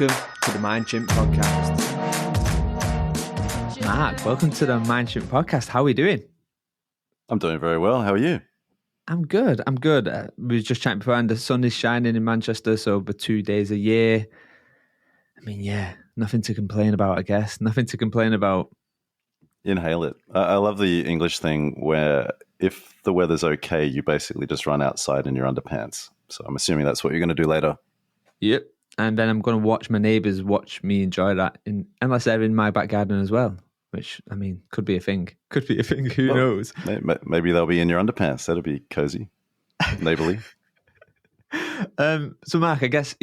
Welcome to the Mind Chimp Podcast. Mark, welcome to the Mind Chimp Podcast. How are we doing? I'm doing very well. How are you? I'm good. We were just chatting before, and the sun is shining in Manchester, so for 2 days a year. I mean, yeah, nothing to complain about, I guess. Nothing to complain about. Inhale it. I love the English thing where if the weather's okay, you basically just run outside in your underpants. So I'm assuming that's what you're going to do later. Yep. And then I'm going to watch my neighbours watch me enjoy that, unless they're in my back garden as well, which, I mean, could be a thing. Who knows? Maybe they'll be in your underpants. That'll be cozy, neighborly. So, Mark, I guess,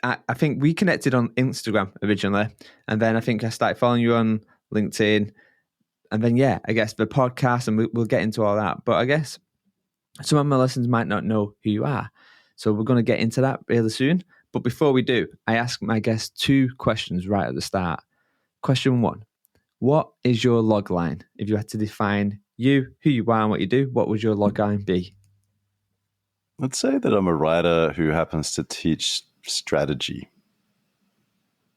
I think we connected on Instagram originally, and then I think I started following you on LinkedIn, and then, I guess the podcast, and we'll get into all that. But I guess some of my listeners might not know who you are. So we're going to get into that really soon. But before we do, I ask my guests 2 questions right at the start. Question 1, what is your log line? If you had to define you, who you are and what you do, what would your log line be? I'd say that I'm a writer who happens to teach strategy.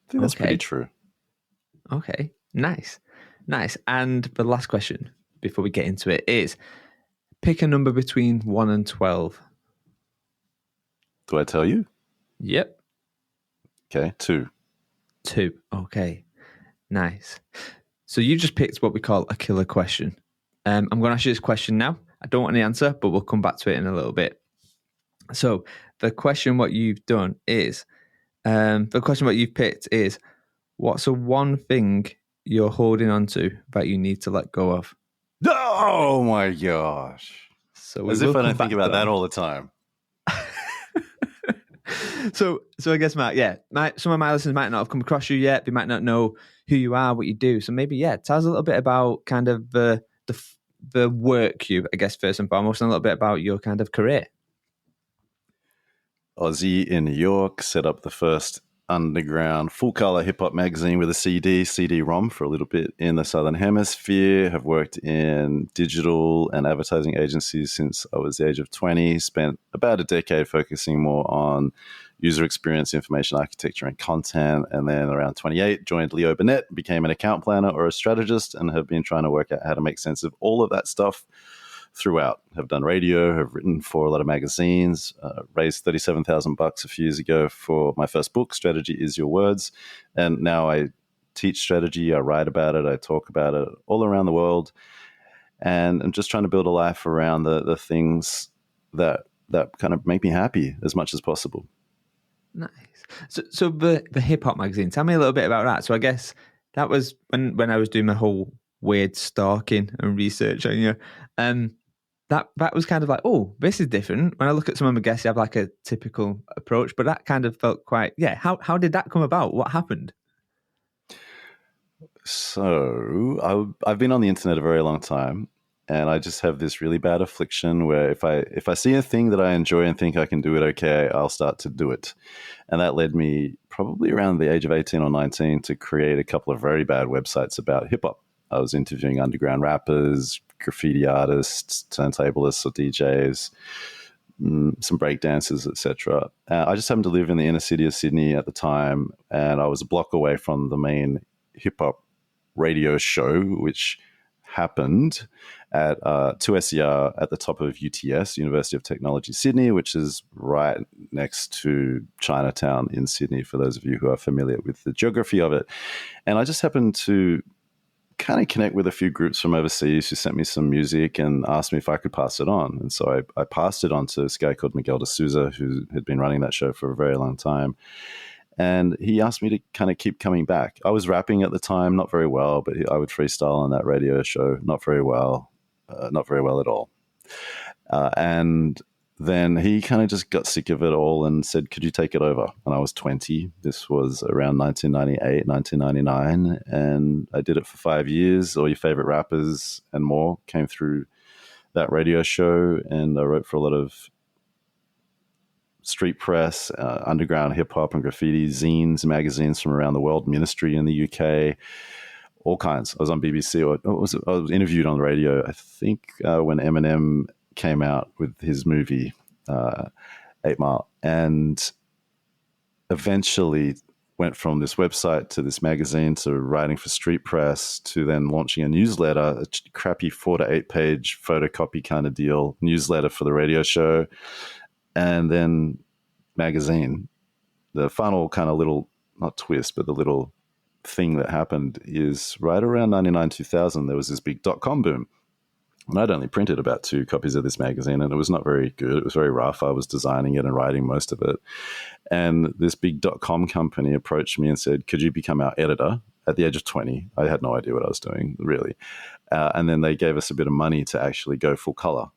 I think that's pretty true. Okay, nice. And the last question before we get into it is, pick a number between 1 and 12. Do I tell you? Yep. Okay, 2. 2. Okay, nice. So you just picked what we call a killer question. I'm going to ask you this question now. I don't want the answer, but we'll come back to it in a little bit. So the question what you've done is, what you've picked is, what's the one thing you're holding on to that you need to let go of? Oh my gosh. So as if I don't think about that all the time. So I guess, Mark, some of my listeners might not have come across you yet. They might not know who you are, what you do. So maybe, tell us a little bit about kind of the work you, I guess, first and foremost, and a little bit about your kind of career. Aussie in New York, set up the first underground full-color hip-hop magazine with a CD-ROM for a little bit in the Southern Hemisphere. Have worked in digital and advertising agencies since I was the age of 20. Spent about a decade focusing more on user experience, information architecture, and content. And then around 28, joined Leo Burnett, became an account planner or a strategist, and have been trying to work out how to make sense of all of that stuff throughout. Have done radio, have written for a lot of magazines, raised $37,000 a few years ago for my first book, Strategy Is Your Words. And now I teach strategy, I write about it, I talk about it all around the world. And I'm just trying to build a life around the things that kind of make me happy as much as possible. Nice. So the hip hop magazine, tell me a little bit about that. So I guess that was when I was doing my whole weird stalking and research on you. That was kind of like, oh, this is different. When I look at some of my guests, you have like a typical approach, but that kind of felt quite, How did that come about? What happened? So I've been on the internet a very long time, and I just have this really bad affliction where if I see a thing that I enjoy and think I can do it okay, I'll start to do it. And that led me probably around the age of 18 or 19 to create a couple of very bad websites about hip hop. I was interviewing underground rappers, graffiti artists, turntablists or DJs, some breakdancers, etc. I just happened to live in the inner city of Sydney at the time, and I was a block away from the main hip-hop radio show, which happened at 2SER at the top of UTS, University of Technology Sydney, which is right next to Chinatown in Sydney, for those of you who are familiar with the geography of it. And I just happened to kind of connect with a few groups from overseas who sent me some music and asked me if I could pass it on. And so I passed it on to this guy called Miguel de Souza, who had been running that show for a very long time. And he asked me to kind of keep coming back. I was rapping at the time, not very well, but I would freestyle on that radio show, not very well at all. And then he kind of just got sick of it all and said, could you take it over? And I was 20. This was around 1998, 1999. And I did it for 5 years. All your favorite rappers and more came through that radio show. And I wrote for a lot of street press, underground hip hop and graffiti, zines, magazines from around the world, Ministry in the UK, all kinds. I was on BBC, I was interviewed on the radio, I think when Eminem came out with his movie 8 Mile. And eventually went from this website to this magazine to writing for street press to then launching a newsletter, a crappy 4 to 8 page photocopy kind of deal, newsletter for the radio show, and then magazine. The final kind of little, not twist, but the little thing that happened is right around 99, 2000, there was this big .com boom. And I'd only printed about 2 copies of this magazine, and it was not very good. It was very rough. I was designing it and writing most of it. And this big .com company approached me and said, could you become our editor? At the age of 20, I had no idea what I was doing, really. And then they gave us a bit of money to actually go full color.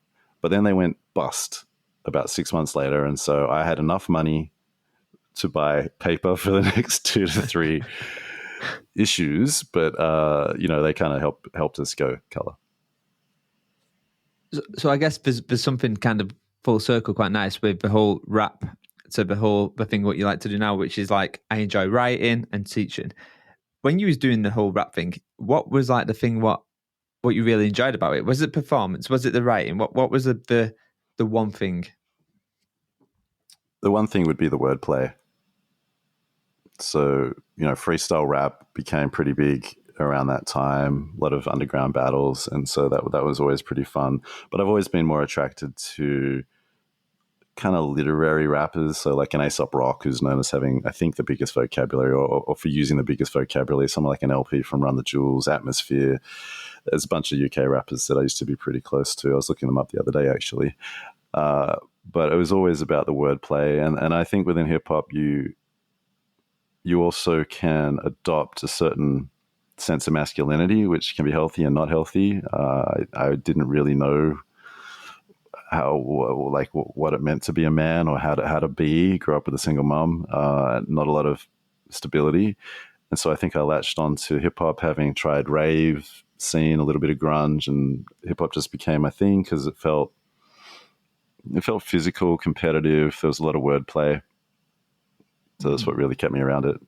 But then they went bust about 6 months later. And so I had enough money to buy paper for the next 2 to 3 issues. But, they kind of helped us go color. So I guess there's something kind of full circle quite nice with the whole rap to the thing what you like to do now, which is like I enjoy writing and teaching. When you was doing the whole rap thing, what was like the thing what you really enjoyed about it? Was it performance? Was it the writing? What was the one thing? The one thing would be the wordplay. So, freestyle rap became pretty big around that time, a lot of underground battles. And so that was always pretty fun. But I've always been more attracted to kind of literary rappers. So like an Aesop Rock, who's known as having, I think, the biggest vocabulary or for using the biggest vocabulary, someone like an LP from Run the Jewels, Atmosphere. There's a bunch of UK rappers that I used to be pretty close to. I was looking them up the other day, actually. But it was always about the wordplay. And I think within hip hop, you also can adopt a certain sense of masculinity, which can be healthy and not healthy. I didn't really know what it meant to be a man or how to be. Grew up with a single mom, not a lot of stability, and so I think I latched onto hip hop, having tried rave scene, a little bit of grunge, and hip hop just became my thing because it felt physical, competitive. There was a lot of wordplay, so that's what really kept me around it.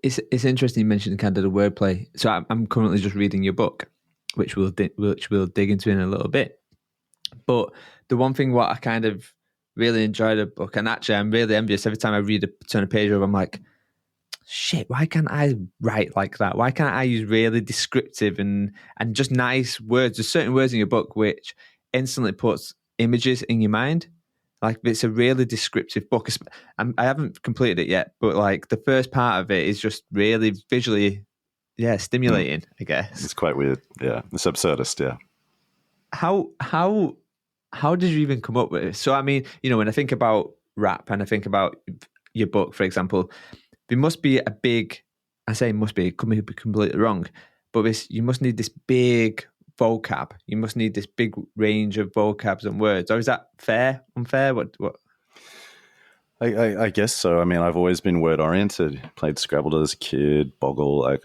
It's interesting you mentioned kind of the wordplay. So I'm currently just reading your book, which we'll dig into in a little bit. But the one thing what I kind of really enjoyed the book, and actually I'm really envious every time I turn a page over, I'm like, shit, why can't I write like that? Why can't I use really descriptive and just nice words? There's certain words in your book which instantly puts images in your mind. Like it's a really descriptive book. I haven't completed it yet, but like the first part of it is just really visually, stimulating. I guess it's quite weird. Yeah, it's absurdist. Yeah. How did you even come up with it? So I mean, when I think about rap and I think about your book, for example, there must be a big. I say must be. It could be completely wrong, but you must need this big vocab. You must need this big range of vocabs and words. Or is that fair? Unfair? What? I guess so. I mean, I've always been word oriented. Played Scrabble as a kid, Boggle.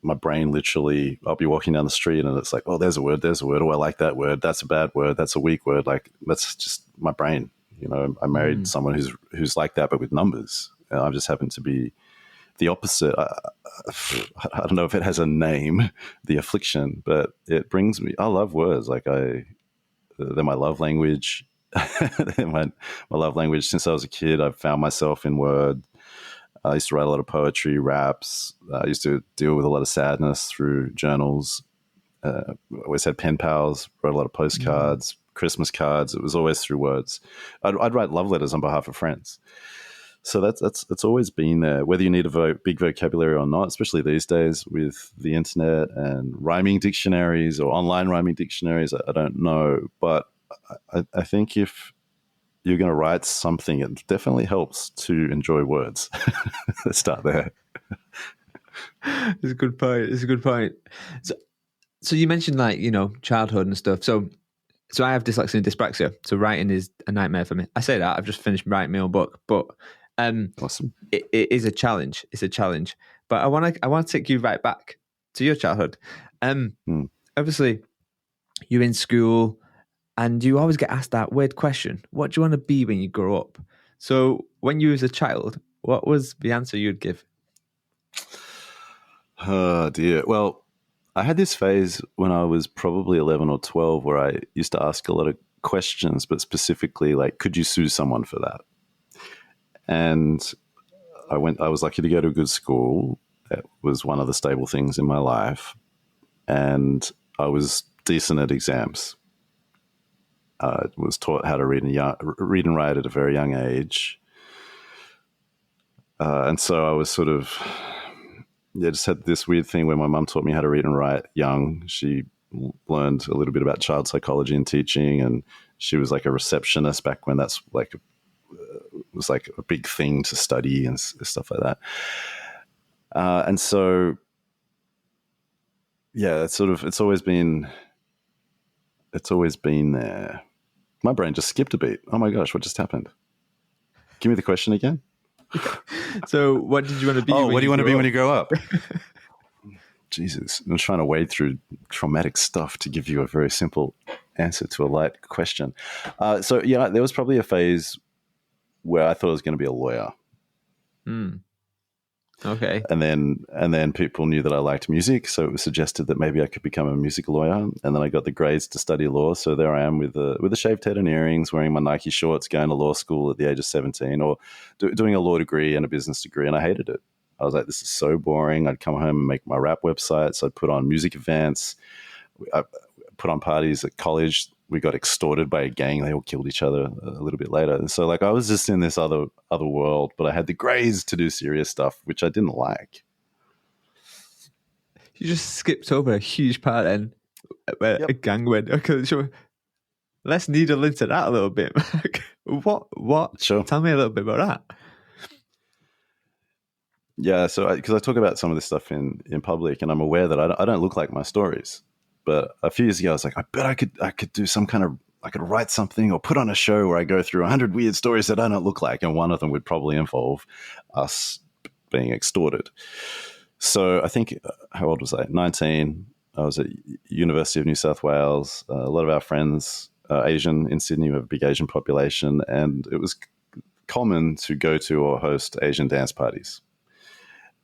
My brain literally, I'll be walking down the street and it's like, oh, there's a word. Oh, I like that word. That's a bad word. That's a weak word. Like that's just my brain. I married someone who's like that, but with numbers. And I just happen to be the opposite. I don't know if it has a name, the affliction, but it brings me. I love words. They're my love language. They're my love language since I was a kid. I've found myself in word. I used to write a lot of poetry, raps. I used to deal with a lot of sadness through journals. Always had pen pals. Wrote a lot of postcards, Christmas cards. It was always through words. I'd write love letters on behalf of friends. So that's always been there, whether you need a big vocabulary or not, especially these days with the internet and rhyming dictionaries or online rhyming dictionaries. I don't know, but I think if you're going to write something, it definitely helps to enjoy words. Let's start there. It's a good point. So you mentioned childhood and stuff. So I have dyslexia and dyspraxia. So writing is a nightmare for me. I say that I've just finished writing my own book, but awesome. It is a challenge. It's a challenge. But I want to take you right back to your childhood. Obviously, you're in school, and you always get asked that weird question: what do you want to be when you grow up? So when you was a child, what was the answer you'd give? Oh dear. Well, I had this phase when I was probably 11 or 12 where I used to ask a lot of questions, but specifically like, could you sue someone for that? And I was lucky to go to a good school. That was one of the stable things in my life. And I was decent at exams. I was taught how to read and write at a very young age. And so I was sort of, just had this weird thing where my mum taught me how to read and write young. She learned a little bit about child psychology and teaching, and she was like a receptionist back when that's like was like a big thing to study and stuff like that. And so, yeah, it's always been there. My brain just skipped a beat. Oh my gosh, what just happened? Give me the question again. So what did you want to be? What do you want to be when you grow up? Jesus, I'm trying to wade through traumatic stuff to give you a very simple answer to a light question. So yeah, there was probably a phase where I thought I was going to be a lawyer. Okay. And then people knew that I liked music, so it was suggested that maybe I could become a music lawyer. And then I got the grades to study law, so there I am with a shaved head and earrings, wearing my Nike shorts, going to law school at the age of 17, or doing a law degree and a business degree, and I hated it. I was like, this is so boring. I'd come home and make my rap websites. I'd put on music events. I put on parties at college. We got extorted by a gang. They all killed each other a little bit later. And so like I was just in this other world, but I had the grades to do serious stuff, which I didn't like. You just skipped over a huge part then where a gang went. Okay, sure. Let's needle into that a little bit. What? Sure. Tell me a little bit about that. Yeah, so because I talk about some of this stuff in public, and I'm aware that I don't look like my stories. But a few years ago, I was like, I bet I could do some kind of, I could write something or put on a show where I go through 100 weird stories that I don't look like, and one of them would probably involve us being extorted. So I think, how old was I? 19. I was at University of New South Wales. A lot of our friends are Asian in Sydney. We have a big Asian population, and it was common to go to or host Asian dance parties.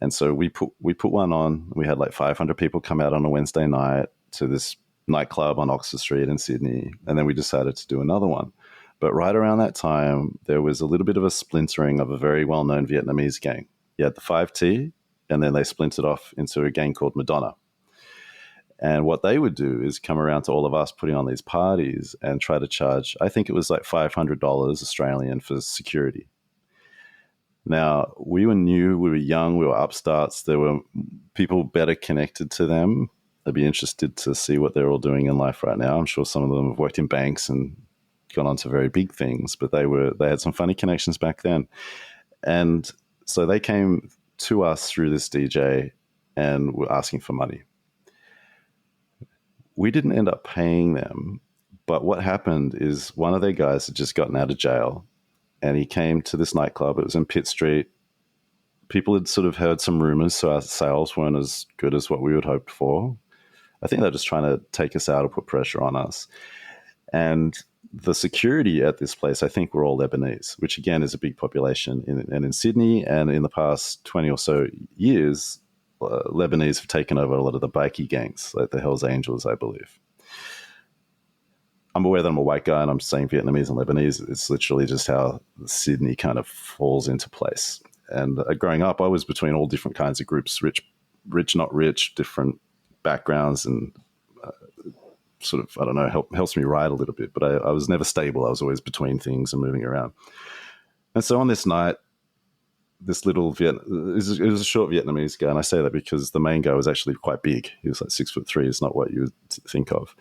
And so we put one on. We had like 500 people come out on a Wednesday night to this nightclub on Oxford Street in Sydney. And then we decided to do another one. But right around that time, there was a little bit of a splintering of a very well-known Vietnamese gang. You had the 5T, and then they splintered off into a gang called Madonna. And what they would do is come around to all of us putting on these parties and try to charge, I think it was like $500 Australian for security. Now, we were new, we were young, we were upstarts. There were people better connected to them. I'd be interested to see what they're all doing in life right now. I'm sure some of them have worked in banks and gone on to very big things, but they had some funny connections back then. And so they came to us through this DJ and were asking for money. We didn't end up paying them, but what happened is one of their guys had just gotten out of jail, and he came to this nightclub. It was in Pitt Street. People had sort of heard some rumors, so our sales weren't as good as what we would hoped for. I think they're just trying to take us out or put pressure on us. And the security at this place, I think, were all Lebanese, which again is a big population. In Sydney, and in the past 20 or so years, Lebanese have taken over a lot of the bikie gangs, like the Hells Angels, I believe. I'm aware that I'm a white guy and I'm saying Vietnamese and Lebanese. It's literally just how Sydney kind of falls into place. And growing up, I was between all different kinds of groups, rich, not rich, different backgrounds, and sort of, I don't know, helps me ride a little bit. But I was never stable. I was always between things and moving around. And so on this night, this little it was a short Vietnamese guy, and I say that because the main guy was actually quite big. He was like 6'3". It's not what you would think of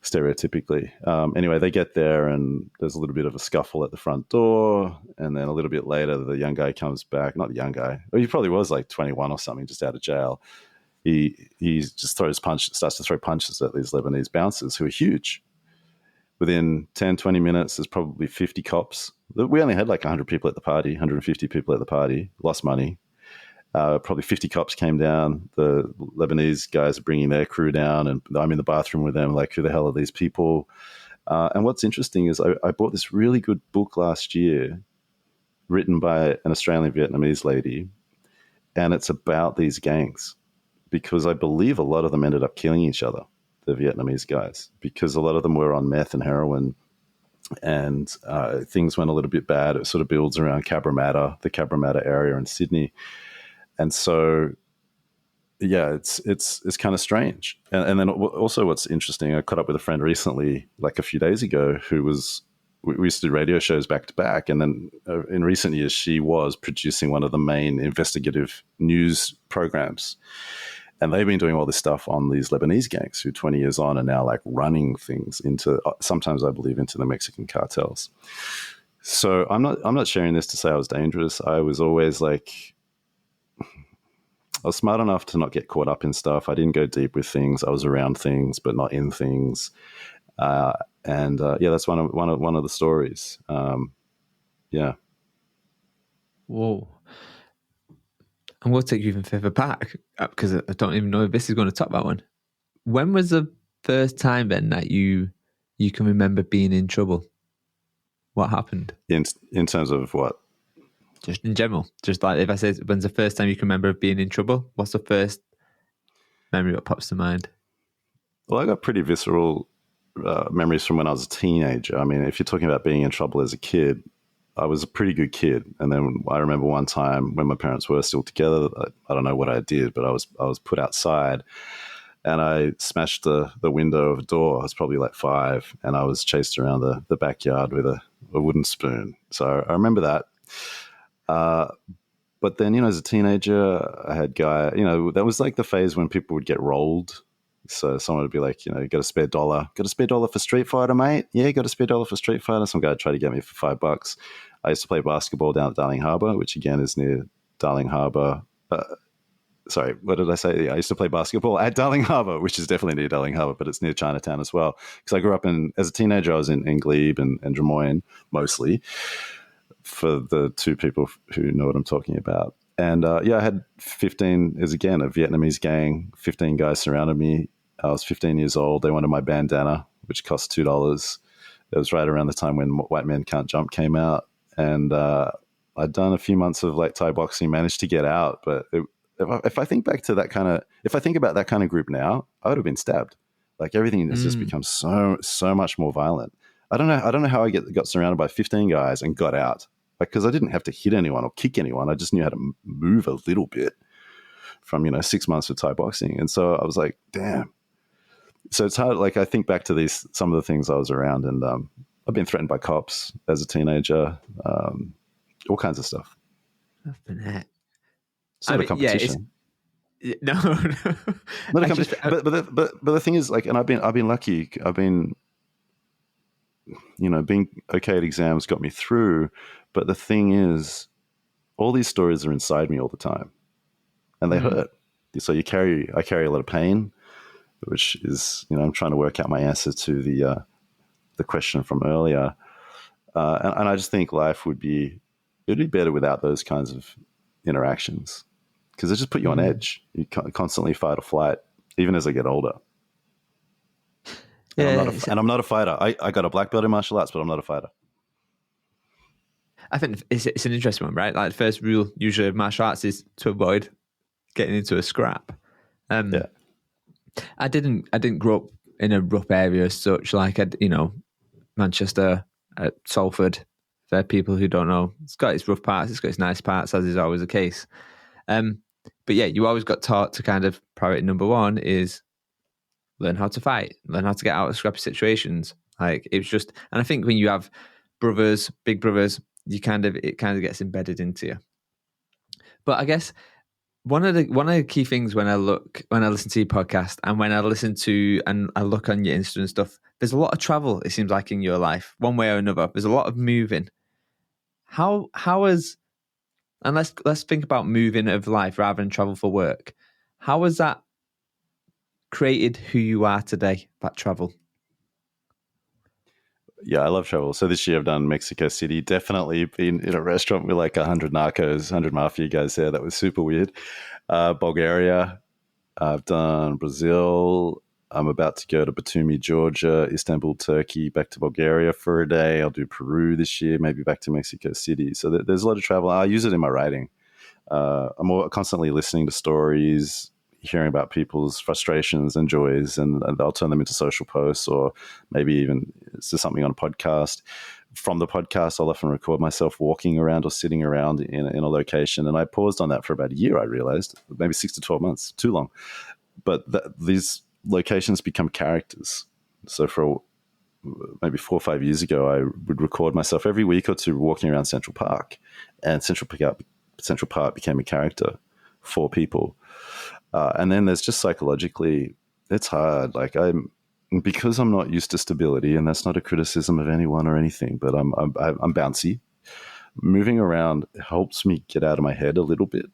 stereotypically. Anyway, they get there and there's a little bit of a scuffle at the front door, and then a little bit later the young guy comes back. Not the young guy, he probably was like 21 or something, just out of jail. He just starts to throw punches at these Lebanese bouncers who are huge. Within 10, 20 minutes, there's probably 50 cops. We only had like 100 people at the party, 150 people at the party, lost money. Probably 50 cops came down. The Lebanese guys are bringing their crew down, and I'm in the bathroom with them, like, who the hell are these people? And what's interesting is I bought this really good book last year written by an Australian Vietnamese lady, and it's about these gangs, because I believe a lot of them ended up killing each other, the Vietnamese guys, because a lot of them were on meth and heroin, and things went a little bit bad. It sort of builds around Cabramatta, the Cabramatta area in Sydney, and so yeah, it's kind of strange. And then also, what's interesting, I caught up with a friend recently, like a few days ago, who was we used to do radio shows back to back, and then in recent years, she was producing one of the main investigative news programs. And they've been doing all this stuff on these Lebanese gangs who 20 years on are now like running things into, sometimes I believe, into the Mexican cartels. So I'm not sharing this to say I was dangerous. I was always like, I was smart enough to not get caught up in stuff. I didn't go deep with things. I was around things, but not in things. And that's one of the stories. Yeah. Whoa. And we'll take you even further back, because I don't even know if this is going to top that one. When was the first time then that you can remember being in trouble? What happened? In terms of what? Just in general. Just like if I say, when's the first time you can remember being in trouble? What's the first memory that pops to mind? Well, I got pretty visceral memories from when I was a teenager. I mean, if you're talking about being in trouble as a kid, I was a pretty good kid. And then I remember one time when my parents were still together, I don't know what I did, but I was put outside and I smashed the window of a door. I was probably like 5, and I was chased around the backyard with a wooden spoon. So I remember that. But then, as a teenager, I had that was like the phase when people would get rolled. So someone would be like, got a spare dollar? Got a spare dollar for Street Fighter, mate? Yeah, got a spare dollar for Street Fighter? Some guy tried to get me for $5. I used to play basketball down at Darling Harbour, which again is near Darling Harbour. Sorry, what did I say? Yeah, I used to play basketball at Darling Harbour, which is definitely near Darling Harbour, but it's near Chinatown as well. Because I grew up as a teenager, I was in Glebe and Des Moines mostly, for the two people who know what I'm talking about. And I had 15, as again, a Vietnamese gang, 15 guys surrounded me. I was 15 years old. They wanted my bandana, which cost $2. It was right around the time when White Men Can't Jump came out. And I'd done a few months of like Thai boxing, managed to get out. But if I think back to if I think about that kind of group now, I would have been stabbed. Like everything has just become so much more violent. I don't know how I got surrounded by 15 guys and got out. Because I didn't have to hit anyone or kick anyone. I just knew how to move a little bit from, 6 months of Thai boxing. And so I was like, damn. So it's hard. Like I think back to some of the things I was around, and I've been threatened by cops as a teenager, all kinds of stuff. It's not a competition. Yeah, no. Not a competition. But the thing is, like, and I've been lucky. I've been, being okay at exams got me through. But the thing is, all these stories are inside me all the time, and they hurt. So I carry a lot of pain, which is, I'm trying to work out my answer to the question from earlier. And I just think life it'd be better without those kinds of interactions, because they just put you on edge. You constantly fight or flight, even as I get older. Yeah, and I'm not a fighter. I got a black belt in martial arts, but I'm not a fighter. I think it's an interesting one, right? Like the first rule usually of martial arts is to avoid getting into a scrap. Yeah. I didn't grow up in a rough area as such. Like Manchester, Salford. For people who don't know, it's got its rough parts, it's got its nice parts, as is always the case. But yeah, you always got taught to kind of priority number one is learn how to fight, learn how to get out of scrappy situations. Like it's just, and I think when you have brothers, big brothers, it kind of gets embedded into you. But I guess one of the key things when I listen to your podcast and when I listen to and I look on your Insta and stuff, there's a lot of travel. It seems like in your life, one way or another. There's a lot of moving. How is, and let's think about moving of life rather than travel for work. How has that created who you are today? That travel. Yeah, I love travel. So this year I've done Mexico City. Definitely been in a restaurant with like 100 narcos, 100 mafia guys there. That was super weird. Bulgaria. I've done Brazil. I'm about to go to Batumi, Georgia, Istanbul, Turkey, back to Bulgaria for a day. I'll do Peru this year, maybe back to Mexico City. So there's a lot of travel. I use it in my writing. I'm constantly listening to stories, hearing about people's frustrations and joys, and they'll turn them into social posts, or maybe even it's just something on a podcast. From the podcast, I'll often record myself walking around or sitting around in a location. And I paused on that for about a year, I realized, maybe 6 to 12 months, too long. But these locations become characters. So for maybe 4 or 5 years ago, I would record myself every week or two walking around Central Park. And Central Park became a character for people. And then there's just psychologically, it's hard. Like because I'm not used to stability, and that's not a criticism of anyone or anything, but I'm bouncy. Moving around helps me get out of my head a little bit,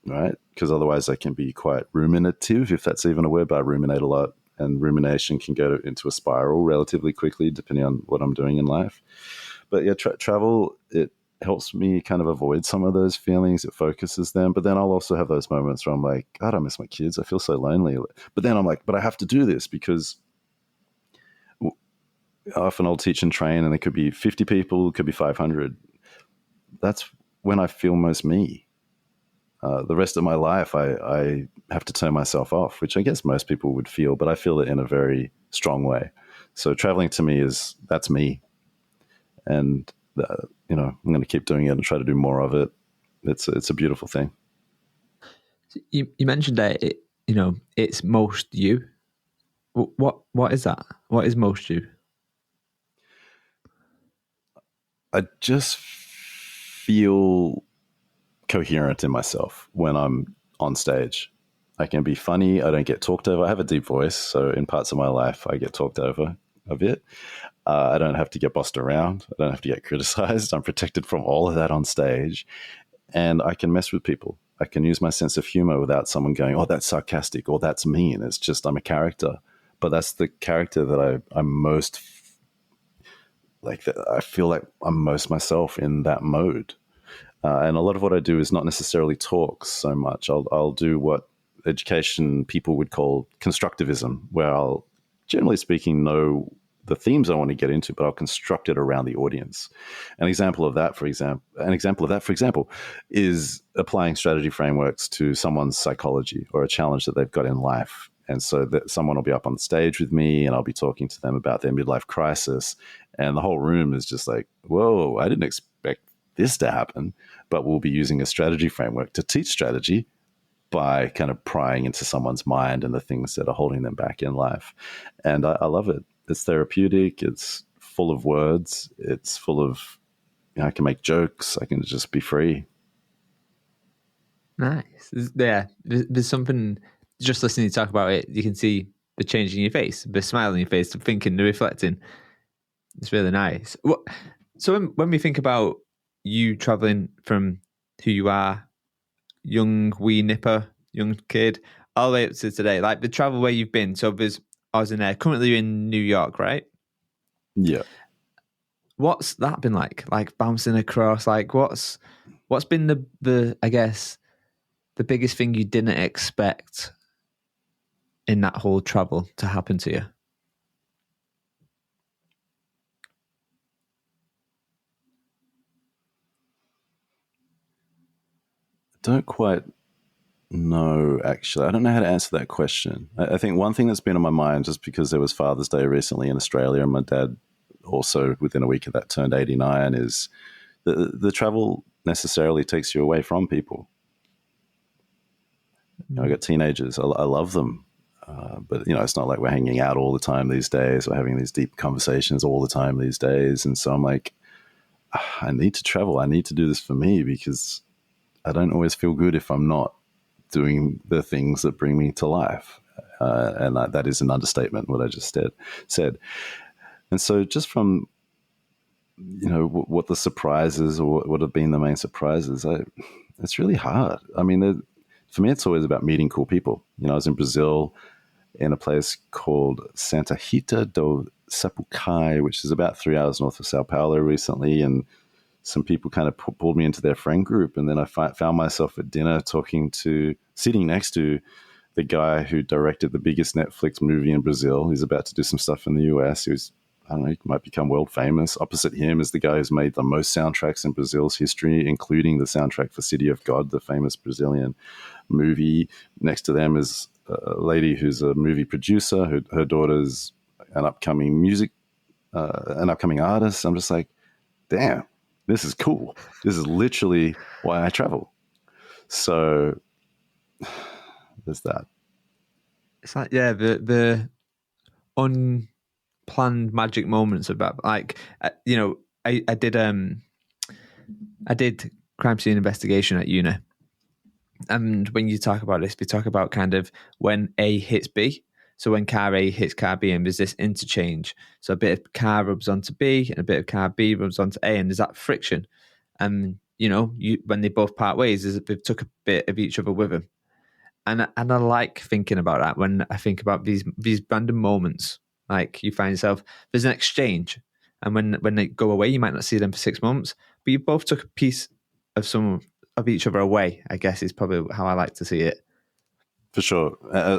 right? Because otherwise I can be quite ruminative, if that's even a word, but I ruminate a lot, and rumination can go into a spiral relatively quickly, depending on what I'm doing in life. But yeah, travel, it helps me kind of avoid some of those feelings. It focuses them. But then I'll also have those moments where I'm like, God, I miss my kids. I feel so lonely. But then I'm like, but I have to do this because often I'll teach and train, and there could be 50 people, it could be 500. That's when I feel most me. The rest of my life, I have to turn myself off, which I guess most people would feel, but I feel it in a very strong way. So traveling to me that's me. And I'm going to keep doing it and try to do more of it. It's a beautiful thing. You mentioned that it's most you. What is that? What is most you? I just feel coherent in myself when I'm on stage. I can be funny. I don't get talked over. I have a deep voice, so in parts of my life, I get talked over a bit. I don't have to get bossed around. I don't have to get criticized. I'm protected from all of that on stage, and I can mess with people. I can use my sense of humor without someone going, "Oh, that's sarcastic," or "That's mean." It's just I'm a character, but that's the character that I'm most like. I feel like I'm most myself in that mode. And a lot of what I do is not necessarily talk so much. I'll do what education people would call constructivism, where I'll, generally speaking, know the themes I want to get into, but I'll construct it around the audience. An example of that, for example, is applying strategy frameworks to someone's psychology or a challenge that they've got in life. And so that someone will be up on stage with me, and I'll be talking to them about their midlife crisis, and the whole room is just like, whoa, I didn't expect this to happen. But we'll be using a strategy framework to teach strategy by kind of prying into someone's mind and the things that are holding them back in life. And I love it. It's therapeutic. It's full of words. It's full of, I can make jokes. I can just be free. Nice. Yeah, there's something, just listening to you talk about it, you can see the change in your face, the smile on your face, the thinking, the reflecting. It's really nice. So when we think about you traveling from who you are, young wee nipper, young kid, all the way up to today, like the travel where you've been. So I was in there. Currently you're in New York, right? Yeah. What's that been like? Like bouncing across, like what's been the I guess the biggest thing you didn't expect in that whole travel to happen to you? Don't quite know, actually. I don't know how to answer that question. I think one thing that's been on my mind, just because there was Father's Day recently in Australia, and my dad also within a week of that turned 89, is the travel necessarily takes you away from people. I got teenagers. I love them. But, it's not like we're hanging out all the time these days or having these deep conversations all the time these days. And so I'm like, I need to travel. I need to do this for me, because I don't always feel good if I'm not doing the things that bring me to life. And that is an understatement, what I just said. And so just from, what the surprises or what have been the main surprises, it's really hard. I mean, for me, it's always about meeting cool people. I was in Brazil in a place called Santa Rita do Sapucaí, which is about 3 hours north of Sao Paulo recently, and some people kind of pulled me into their friend group. And then I found myself at dinner sitting next to the guy who directed the biggest Netflix movie in Brazil. He's about to do some stuff in the US. He was I don't know, he might become world famous. Opposite him is the guy who's made the most soundtracks in Brazil's history, including the soundtrack for City of God, the famous Brazilian movie. Next to them is a lady who's a movie producer. Her daughter's an upcoming artist. I'm just like, damn, this is cool. This is literally why I travel. So there's that. It's like, yeah, the unplanned magic moments about, like, you know, I did crime scene investigation at uni, and when you talk about this, we talk about kind of when A hits B. So when car A hits car B, and there's this interchange. So a bit of car rubs onto B, and a bit of car B rubs onto A, and there's that friction. And you know, when they both part ways, they've took a bit of each other with them. And I like thinking about that when I think about these random moments. Like, you find yourself, there's an exchange, and when they go away, you might not see them for 6 months, but you both took a piece of each other away, I guess, is probably how I like to see it. For sure,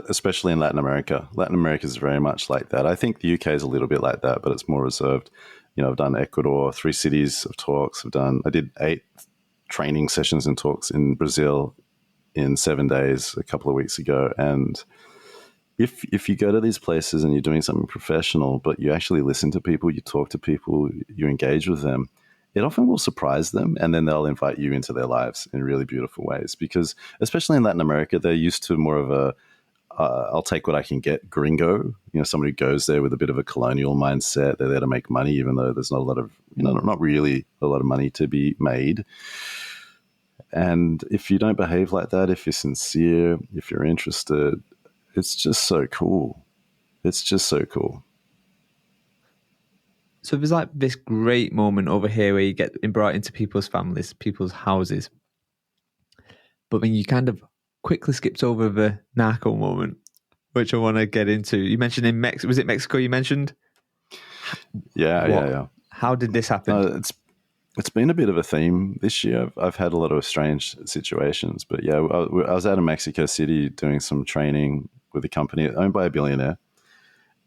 especially in Latin America. Latin America is very much like that. I think the UK is a little bit like that, but it's more reserved. You know, I've done Ecuador, 3 cities of talks. I did 8 training sessions and talks in Brazil in 7 days a couple of weeks ago. And if you go to these places and you're doing something professional, but you actually listen to people, you talk to people, you engage with them, it often will surprise them, and then they'll invite you into their lives in really beautiful ways. Because especially in Latin America, they're used to more of a I'll take what I can get gringo. You know, somebody who goes there with a bit of a colonial mindset. They're there to make money, even though there's not a lot of, not really a lot of money to be made. And if you don't behave like that, if you're sincere, if you're interested, it's just so cool. It's just so cool. So there's like this great moment over here where you get brought into people's families, people's houses. But then you kind of quickly skipped over the narco moment, which I want to get into. You mentioned in Mexico. Was it Mexico you mentioned? Yeah. How did this happen? It's been a bit of a theme this year. I've had a lot of strange situations. But yeah, I was out of Mexico City doing some training with a company owned by a billionaire.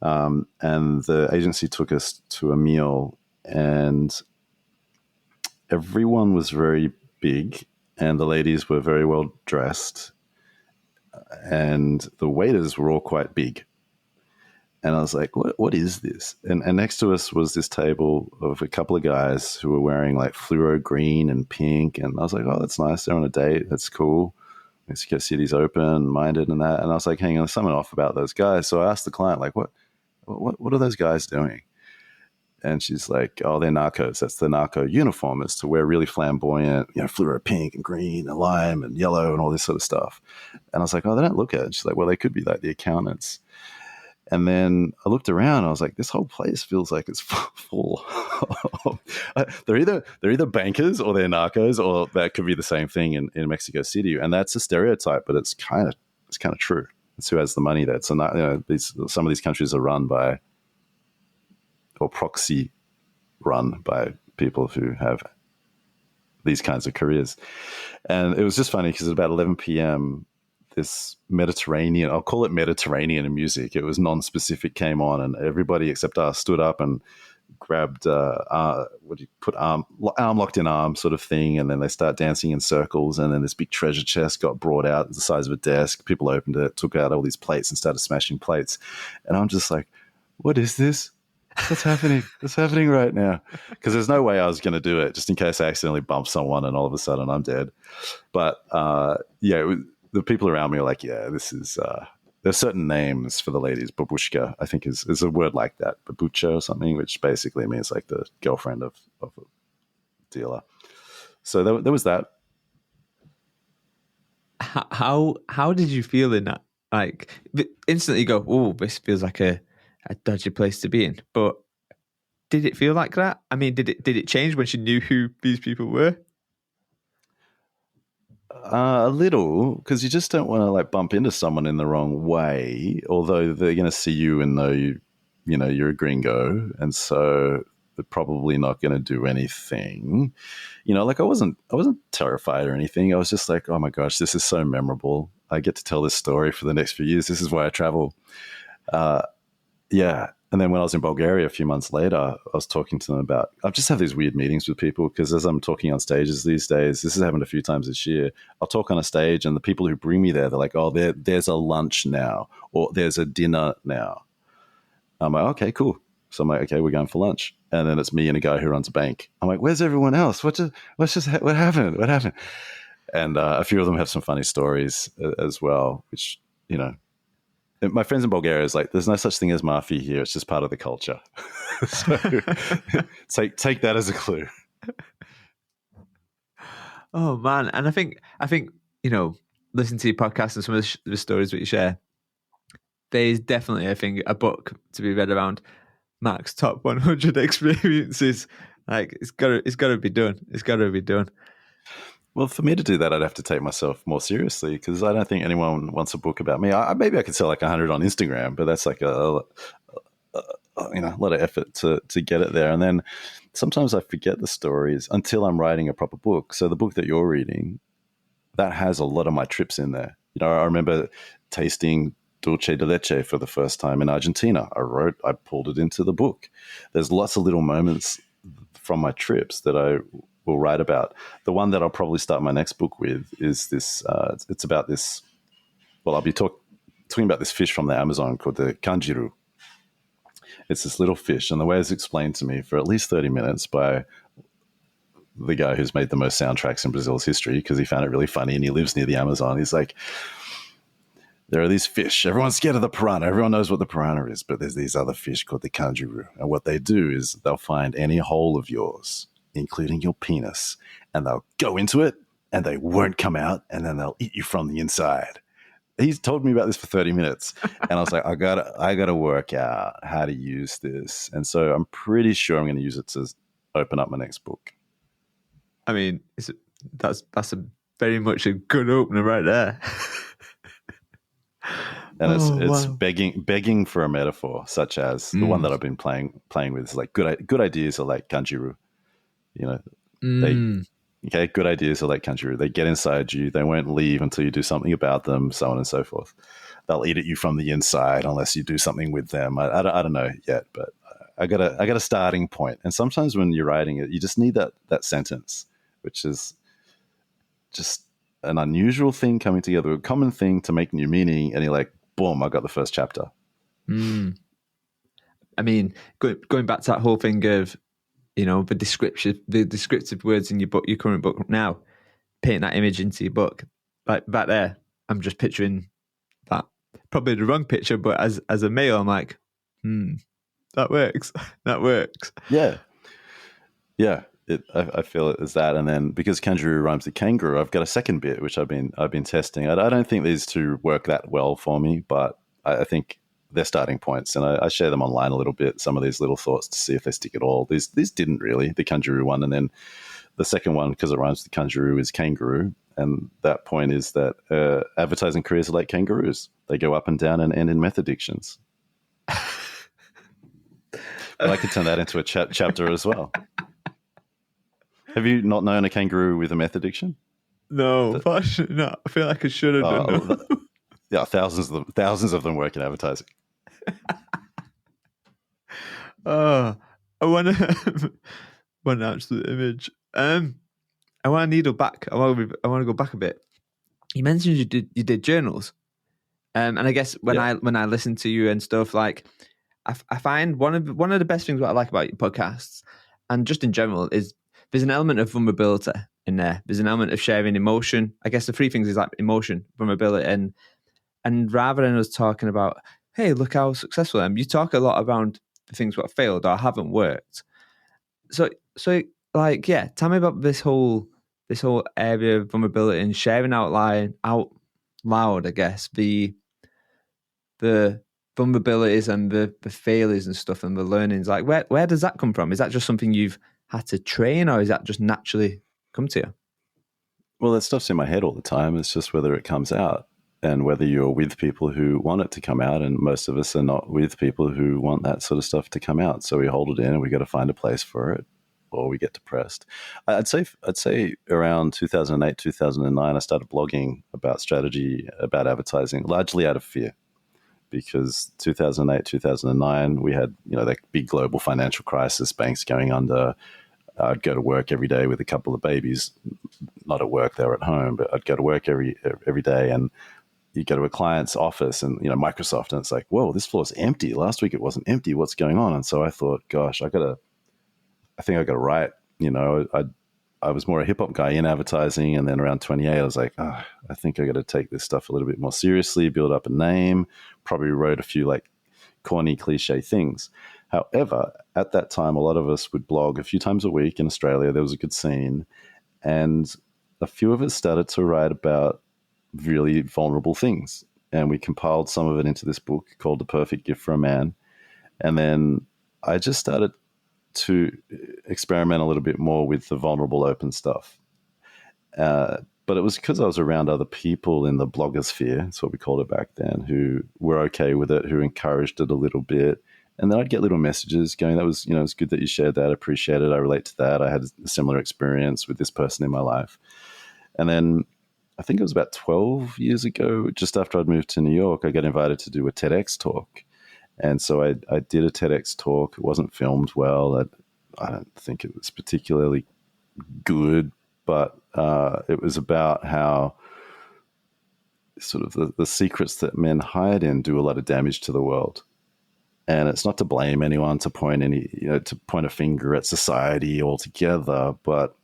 And the agency took us to a meal, and everyone was very big, and the ladies were very well dressed, and the waiters were all quite big. And I was like, what is this? And next to us was this table of a couple of guys who were wearing like fluoro green and pink. And I was like, oh, that's nice. They're on a date. That's cool. Mexico City's open-minded and that. And I was like, hang on, there's something off about those guys. So I asked the client, like, what are those guys doing? And she's like, oh, they're narcos. That's the narco uniform, is to wear really flamboyant, fluoro pink and green and lime and yellow and all this sort of stuff. And I was like, oh, they don't look it. She's like, well, they could be like the accountants. And then I looked around. I was like, this whole place feels like it's full. They're either bankers or they're narcos, or that could be the same thing in Mexico City. And that's a stereotype, but it's kind of true. It's who has the money there. So some of these countries are run by, or proxy run by, people who have these kinds of careers. And it was just funny because at about 11 p.m., this Mediterranean, I'll call it Mediterranean music, it was non-specific, came on, and everybody except us stood up and grabbed arm locked in arm sort of thing, and then they start dancing in circles, and then this big treasure chest got brought out the size of a desk. People opened it, took out all these plates and started smashing plates. And I'm just like, what is this? What's happening? What's happening right now? Because there's no way I was going to do it, just in case I accidentally bump someone and all of a sudden I'm dead. But the people around me are like, yeah, this is, there's certain names for the ladies. Babushka, I think is a word like that. Babucha or something, which basically means like the girlfriend of a dealer. So there was that. How did you feel in that? Like, instantly you go, oh, this feels like a dodgy place to be in. But did it feel like that? I mean, did it change when she knew who these people were? A little, because you just don't want to like bump into someone in the wrong way, although they're going to see you and know you're a gringo, and so they're probably not going to do anything. Like I wasn't terrified or anything. I was just like, oh my gosh, this is so memorable. I get to tell this story for the next few years. This is why I travel. Yeah. And then when I was in Bulgaria a few months later, I was talking to them about, I just have these weird meetings with people because as I'm talking on stages these days, this has happened a few times this year. I'll talk on a stage and the people who bring me there, they're like, oh, there's a lunch now or there's a dinner now. I'm like, okay, cool. So I'm like, okay, we're going for lunch. And then it's me and a guy who runs a bank. I'm like, where's everyone else? What happened? What happened? And a few of them have some funny stories as well, which, you know, my friends in Bulgaria is like, there's no such thing as mafia here. It's just part of the culture. So take that as a clue. Oh man, and I think you know, listen to your podcast and some of the stories that you share. There's definitely, I think, a book to be read around Mark's top 100 experiences. Like it's gotta be done. It's gotta be done. Well, for me to do that, I'd have to take myself more seriously because I don't think anyone wants a book about me. Maybe I could sell like 100 on Instagram, but that's like a lot of effort to get it there. And then sometimes I forget the stories until I'm writing a proper book. So the book that you're reading, that has a lot of my trips in there. You know, I remember tasting dulce de leche for the first time in Argentina. I pulled it into the book. There's lots of little moments from my trips that I will write about. The one that I'll probably start my next book with is this. It's about this. Well, I'll be talking about this fish from the Amazon called the kanjiru. It's this little fish, and the way it's explained to me for at least 30 minutes by the guy who's made the most soundtracks in Brazil's history because he found it really funny and he lives near the Amazon. He's like, there are these fish. Everyone's scared of the piranha. Everyone knows what the piranha is, but there's these other fish called the kanjiru. And what they do is they'll find any hole of yours, including your penis, and they'll go into it and they won't come out, and then they'll eat you from the inside. He's told me about this for 30 minutes, and I was like, I gotta work out how to use this. And so I'm pretty sure I'm going to use it to open up my next book. I mean, that's a very much a good opener right there. And it's begging for a metaphor, such as the one that I've been playing with is like good ideas are like kanjiru. You know, good ideas are like kanjiru. They get inside you. They won't leave until you do something about them, so on and so forth. They'll eat at you from the inside unless you do something with them. I don't know yet, but I got a starting point. And sometimes when you're writing it, you just need that sentence, which is just an unusual thing coming together, a common thing to make new meaning, and you're like, boom, I got the first chapter. I mean, going back to that whole thing of, you know, the descriptive words in your book, your current book now, painting that image into your book, like back there, I'm just picturing that. Probably the wrong picture, but as a male, I'm like, that works. That works. Yeah. I feel it as that, and then because kangaroo rhymes with kangaroo, I've got a second bit which I've been testing. I don't think these two work that well for me, but I think they're starting points, and I share them online a little bit. Some of these little thoughts to see if they stick at all. These didn't really, the kangaroo one, and then the second one because it rhymes with kangaroo is kangaroo, and that point is that advertising careers are like kangaroos; they go up and down and end in meth addictions. But I could turn that into a chapter as well. Have you not known a kangaroo with a meth addiction? No, no. I feel like I should have done. Yeah, thousands of them work in advertising. I want to answer the image. I want to needle back. I want to go back a bit. You mentioned you did journals, and I guess when I listen to you and stuff, like I find one of the best things what I like about your podcasts and just in general is there's an element of vulnerability in there. There's an element of sharing emotion. I guess the three things is like emotion, vulnerability, and rather than us talking about, hey, look how successful I am, you talk a lot around the things that failed or haven't worked. So like, yeah, tell me about this whole area of vulnerability and sharing out loud, I guess, the vulnerabilities and the failures and stuff and the learnings. Like, where does that come from? Is that just something you've had to train, or is that just naturally come to you? Well, that stuff's in my head all the time. It's just whether it comes out and whether you're with people who want it to come out. And most of us are not with people who want that sort of stuff to come out. So we hold it in and we got to find a place for it, or we get depressed. I'd say around 2008, 2009, I started blogging about strategy, about advertising, largely out of fear. because 2008, 2009, we had, that big global financial crisis, banks going under. I'd go to work every day with a couple of babies, not at work, they were at home, but I'd go to work every day, and you go to a client's office and, Microsoft, and it's like, whoa, this floor's empty. Last week it wasn't empty. What's going on? And so I thought, gosh, I think I got to write. I was more a hip hop guy in advertising, and then around 28, I was like, I think I got to take this stuff a little bit more seriously, build up a name. Probably wrote a few like corny cliche things. However, at that time, a lot of us would blog a few times a week in Australia. There was a good scene, and a few of us started to write about really vulnerable things, and we compiled some of it into this book called The Perfect Gift for a Man. And then I just started to experiment a little bit more with the vulnerable open stuff. But it was because I was around other people in the blogosphere, that's what we called it back then, who were okay with it, who encouraged it a little bit. And then I'd get little messages going, that was, it's good that you shared that. I appreciate it. I relate to that. I had a similar experience with this person in my life. And then I think it was about 12 years ago, just after I'd moved to New York, I got invited to do a TEDx talk. And so I did a TEDx talk. It wasn't filmed well. I don't think it was particularly good, but it was about how sort of the secrets that men hide in do a lot of damage to the world. And it's not to blame anyone, to point to point a finger at society altogether, but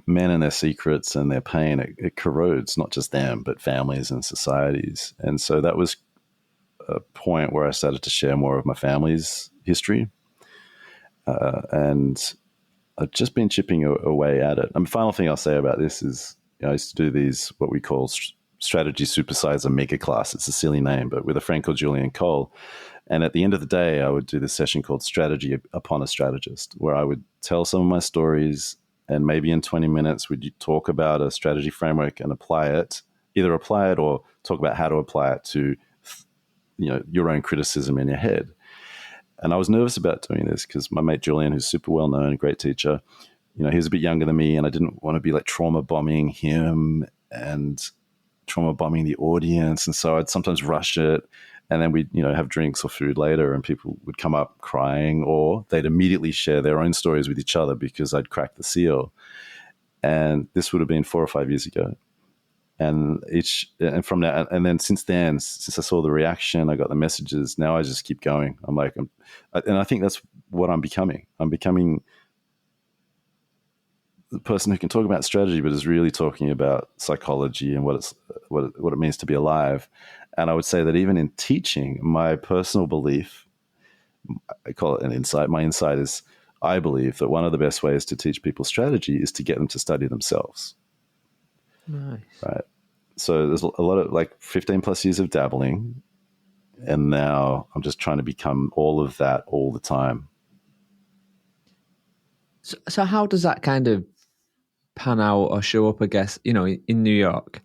men and their secrets and their pain, it corrodes not just them, but families and societies. And so that was a point where I started to share more of my family's history. And I've just been chipping away at it. And the final thing I'll say about this is, I used to do these, what we call strategy supersizer mega class. It's a silly name, but with a friend called Julian Cole. And at the end of the day, I would do this session called Strategy Upon a Strategist, where I would tell some of my stories, and maybe in 20 minutes, would talk about a strategy framework and either apply it or talk about how to apply it to, your own criticism in your head. And I was nervous about doing this because my mate Julian, who's super well known, great teacher, he was a bit younger than me, and I didn't want to be like trauma bombing him and trauma bombing the audience. And so I'd sometimes rush it, and then we'd, have drinks or food later, and people would come up crying, or they'd immediately share their own stories with each other because I'd cracked the seal. And this would have been 4 or 5 years ago. And from that, and then since then, since I saw the reaction, I got the messages, now I just keep going. And I think that's what I'm becoming. I'm becoming the person who can talk about strategy, but is really talking about psychology and what it means to be alive. And I would say that even in teaching, my personal belief, I call it an insight. My insight is, I believe that one of the best ways to teach people strategy is to get them to study themselves. Nice. Right. So there's a lot of 15 plus years of dabbling, and now I'm just trying to become all of that all the time. So how does that kind of pan out or show up, I guess, in New York,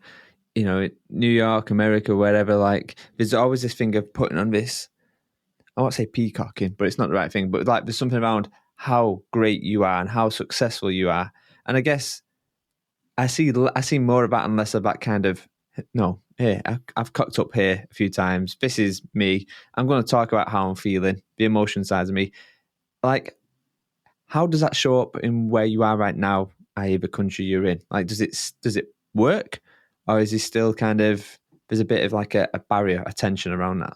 New York, America, wherever, there's always this thing of putting on this, I won't say peacocking, but it's not the right thing, but there's something around how great you are and how successful you are. And I guess I see more of that and less of that kind of, no, hey, I've cocked up here a few times. This is me. I'm going to talk about how I'm feeling, the emotion side of me. How does that show up in where you are right now, i.e. the country you're in? Does it work? Or is it still kind of, there's a bit of a barrier, a tension around that?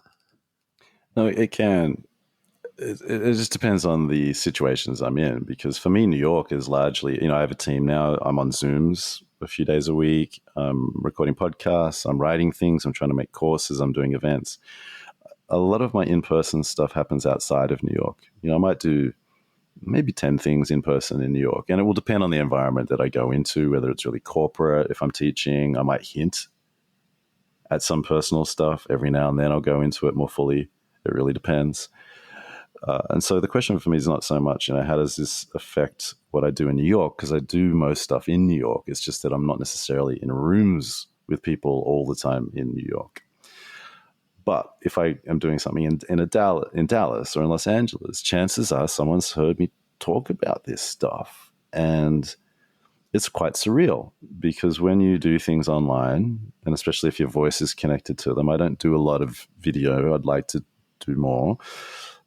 No, it can. It just depends on the situations I'm in, because for me, New York is largely, I have a team now. I'm on Zooms a few days a week. I'm recording podcasts. I'm writing things. I'm trying to make courses. I'm doing events. A lot of my in-person stuff happens outside of New York. I might do maybe 10 things in person in New York. And it will depend on the environment that I go into, whether it's really corporate. If I'm teaching, I might hint at some personal stuff. Every now and then I'll go into it more fully. It really depends. And so the question for me is not so much, how does this affect what I do in New York? Because I do most stuff in New York. It's just that I'm not necessarily in rooms with people all the time in New York. But if I am doing something in Dallas or in Los Angeles, chances are someone's heard me talk about this stuff. And it's quite surreal, because when you do things online, and especially if your voice is connected to them, I don't do a lot of video. I'd like to do more.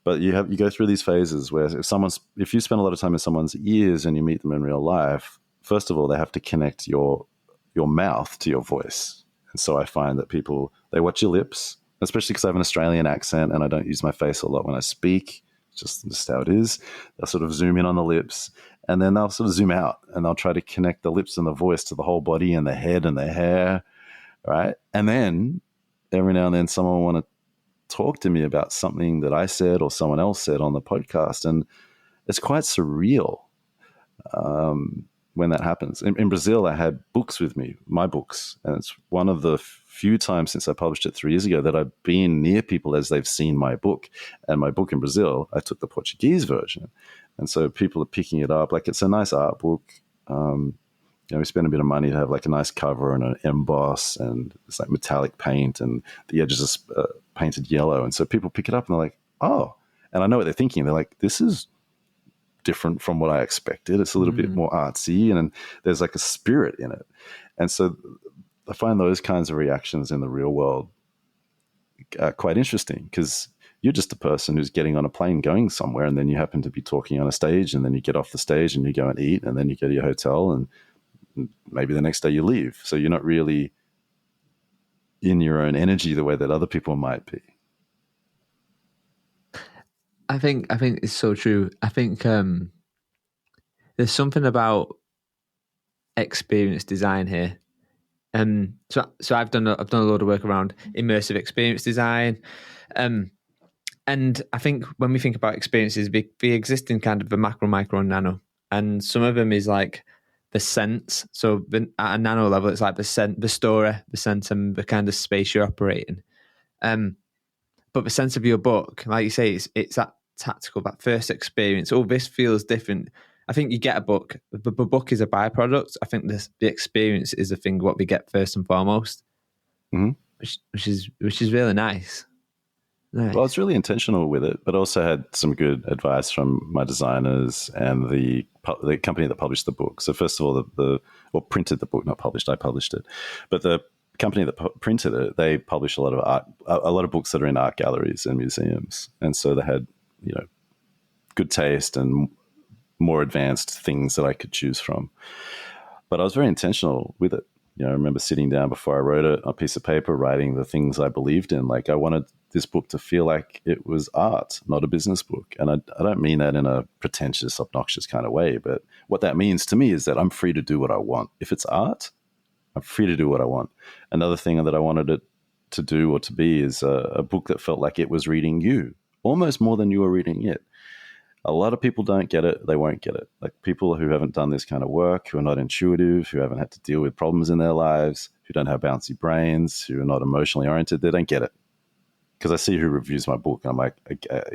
But you go through these phases where if you spend a lot of time in someone's ears and you meet them in real life, first of all, they have to connect your mouth to your voice. And so I find that people, they watch your lips, especially because I have an Australian accent and I don't use my face a lot when I speak. Just how it is. They'll sort of zoom in on the lips, and then they'll sort of zoom out, and they'll try to connect the lips and the voice to the whole body and the head and the hair, right? And then every now and then someone will want to talk to me about something that I said or someone else said on the podcast, and it's quite surreal when that happens. In Brazil, I had books with me, my books, and it's one of the few times since I published it 3 years ago that I've been near people as they've seen my book. And my book in Brazil, I took the Portuguese version, and so people are picking it up. Like, it's a nice art book. We spend a bit of money to have like a nice cover and an emboss, and it's like metallic paint, and the edges are painted yellow. And so people pick it up and they're like, oh, and I know what they're thinking. They're like, this is different from what I expected. It's a little bit more artsy, and there's like a spirit in it. And so I find those kinds of reactions in the real world quite interesting, because you're just a person who's getting on a plane going somewhere, and then you happen to be talking on a stage, and then you get off the stage and you go and eat, and then you go to your hotel, and maybe the next day you leave. So you're not really in your own energy the way that other people might be. I think it's so true. I think there's something about experience design here. So I've done a lot of work around immersive experience design. And I think when we think about experiences, they exist in kind of the macro, micro, and nano. And some of them is like the sense. So at a nano level, it's like the story, the sense, and the kind of space you're operating. But the sense of your book, like you say, it's that tactical, that first experience. Oh, this feels different. I think you get a book. The book is a byproduct. I think the experience is the thing what we get first and foremost, which is really nice. Nice. Well, it's really intentional with it, but also had some good advice from my designers and the company that published the book. So first of all, printed the book, not published. I published it, but the company that printed it, they publish a lot of art, a lot of books that are in art galleries and museums, and so they had good taste and more advanced things that I could choose from. But I was very intentional with it. I remember sitting down before I wrote it on a piece of paper, writing the things I believed in. Like, I wanted this book to feel like it was art, not a business book. And I don't mean that in a pretentious, obnoxious kind of way, but what that means to me is that I'm free to do what I want. If it's art, I'm free to do what I want. Another thing that I wanted it to do or to be is a book that felt like it was reading you, almost more than you were reading it. A lot of people don't get it. They won't get it. Like, people who haven't done this kind of work, who are not intuitive, who haven't had to deal with problems in their lives, who don't have bouncy brains, who are not emotionally oriented, they don't get it. Because I see who reviews my book, and I'm like,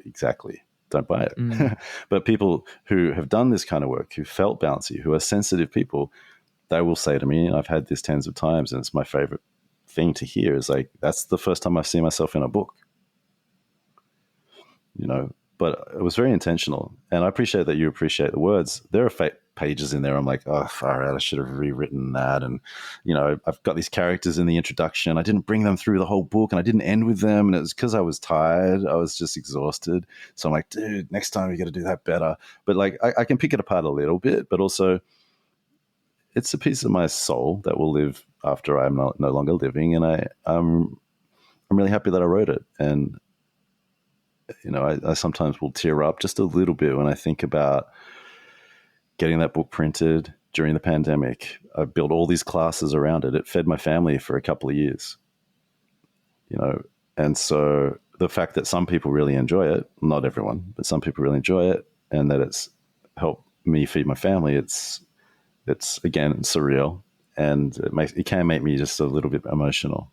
exactly, don't buy it. But people who have done this kind of work, who felt bouncy, who are sensitive people, they will say to me, and I've had this tens of times, and it's my favorite thing to hear, is like, that's the first time I've seen myself in a book. But it was very intentional, and I appreciate that you appreciate the words. There are pages in there I'm like, oh, far out, I should have rewritten that. And, I've got these characters in the introduction. I didn't bring them through the whole book, and I didn't end with them. And it was because I was tired. I was just exhausted. So I'm like, dude, next time you got to do that better. But like, I can pick it apart a little bit, but also it's a piece of my soul that will live after I'm no longer living. And I'm really happy that I wrote it. And I sometimes will tear up just a little bit when I think about getting that book printed during the pandemic. I built all these classes around it. It fed my family for a couple of years, and so the fact that some people really enjoy it, not everyone, but some people really enjoy it, and that it's helped me feed my family, it's again, surreal, and it can make me just a little bit emotional.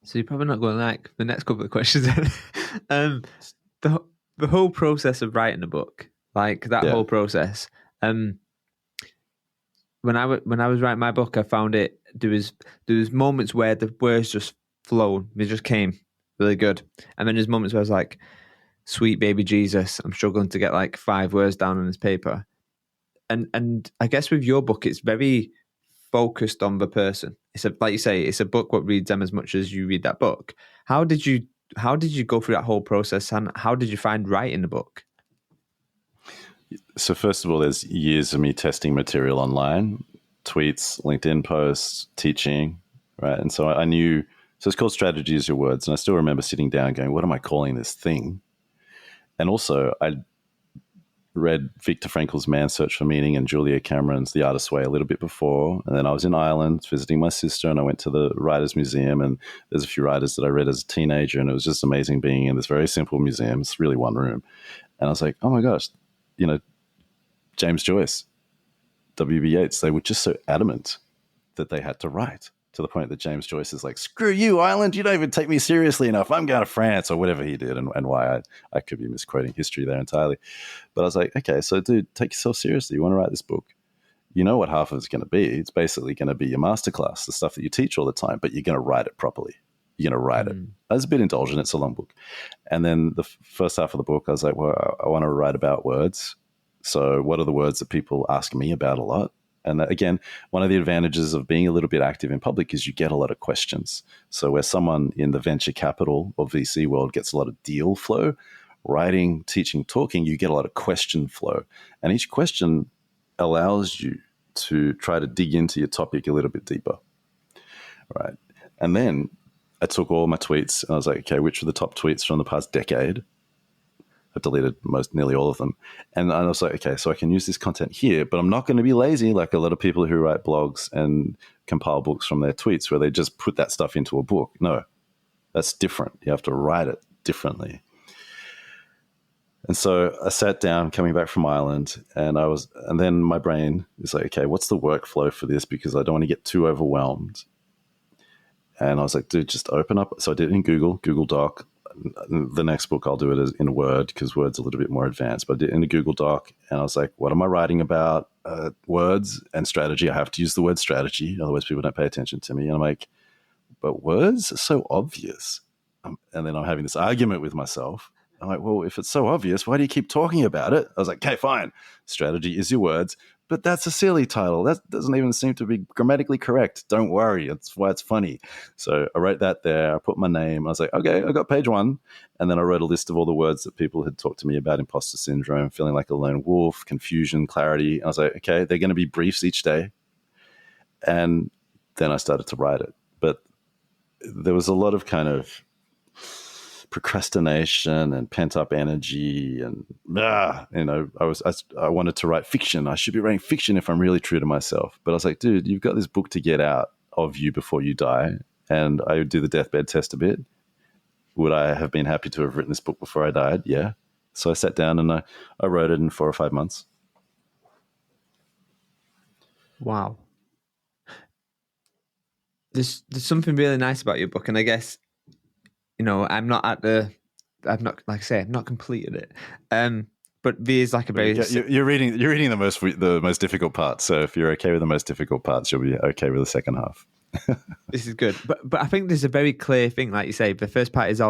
So you're probably not going to like the next couple of questions. The whole process of writing a book, like that whole process. When I was writing my book, I found it. There was moments where the words just flowed. They just came really good, and then there's moments where I was like, "Sweet baby Jesus," I'm struggling to get like 5 words down on this paper. And I guess with your book, it's very focused on the person. It's like you say, it's a book what reads them as much as you read that book. How did you go through that whole process, and how did you find writing the book? So first of all, there's years of me testing material online, tweets, LinkedIn posts, teaching, right? And so I knew, so it's called Strategy is Your Words. And I still remember sitting down going, what am I calling this thing? And also I read Viktor Frankl's Man's Search for Meaning and Julia Cameron's The Artist's Way a little bit before. And then I was in Ireland visiting my sister, and I went to the Writers' Museum, and there's a few writers that I read as a teenager, and it was just amazing being in this very simple museum. It's really one room. And I was like, oh my gosh, you know, James Joyce, W.B. Yeats, they were just so adamant that they had to write, to the point that James Joyce is like, screw you, Ireland, you don't even take me seriously enough. I'm going to France, or whatever he did, and why I could be misquoting history there entirely. But I was like, okay, so dude, take yourself seriously. You want to write this book? You know what half of it's going to be. It's basically going to be your masterclass, the stuff that you teach all the time, but you're going to write it properly. You're going to write it. That's a bit indulgent. It's a long book. And then the first half of the book, I was like, well, I want to write about words. So what are the words that people ask me about a lot? And again, one of the advantages of being a little bit active in public is you get a lot of questions. So where someone in the venture capital or VC world gets a lot of deal flow, writing, teaching, talking, you get a lot of question flow. And each question allows you to try to dig into your topic a little bit deeper, right? And then I took all my tweets and I was like, okay, which are the top tweets from the past decade? I've deleted nearly all of them. And I was like, okay, so I can use this content here, but I'm not going to be lazy like a lot of people who write blogs and compile books from their tweets where they just put that stuff into a book. No, that's different. You have to write it differently. And so I sat down coming back from Ireland, and then my brain is like, okay, what's the workflow for this? Because I don't want to get too overwhelmed. And I was like, dude, just open up. So I did it in Google Doc. The next book I'll do it in Word because Word's a little bit more advanced, but I did it in a Google Doc, and I was like, what am I writing about? Words and strategy. I have to use the word strategy, otherwise people don't pay attention to me. And I'm like, but words are so obvious. And then I'm having this argument with myself. I'm like, well, if it's so obvious, why do you keep talking about it? I was like, okay, fine. Strategy is your words. But that's a silly title. That doesn't even seem to be grammatically correct. Don't worry. That's why it's funny. So I wrote that there. I put my name. I was like, okay, I got page 1. And then I wrote a list of all the words that people had talked to me about: imposter syndrome, feeling like a lone wolf, confusion, clarity. And I was like, okay, they're going to be briefs each day. And then I started to write it. But there was a lot of kind of procrastination and pent up energy, and I wanted to write fiction. I should be writing fiction if I'm really true to myself. But I was like, dude, you've got this book to get out of you before you die. And I would do the deathbed test a bit. Would I have been happy to have written this book before I died? Yeah. So I sat down and I wrote it in 4 or 5 months. Wow. There's something really nice about your book, and I guess, I'm not completed it. But there's like a very you're reading the most difficult parts. So if you're okay with the most difficult parts, you'll be okay with the second half. This is good. But I think there's a very clear thing, like you say, the first part is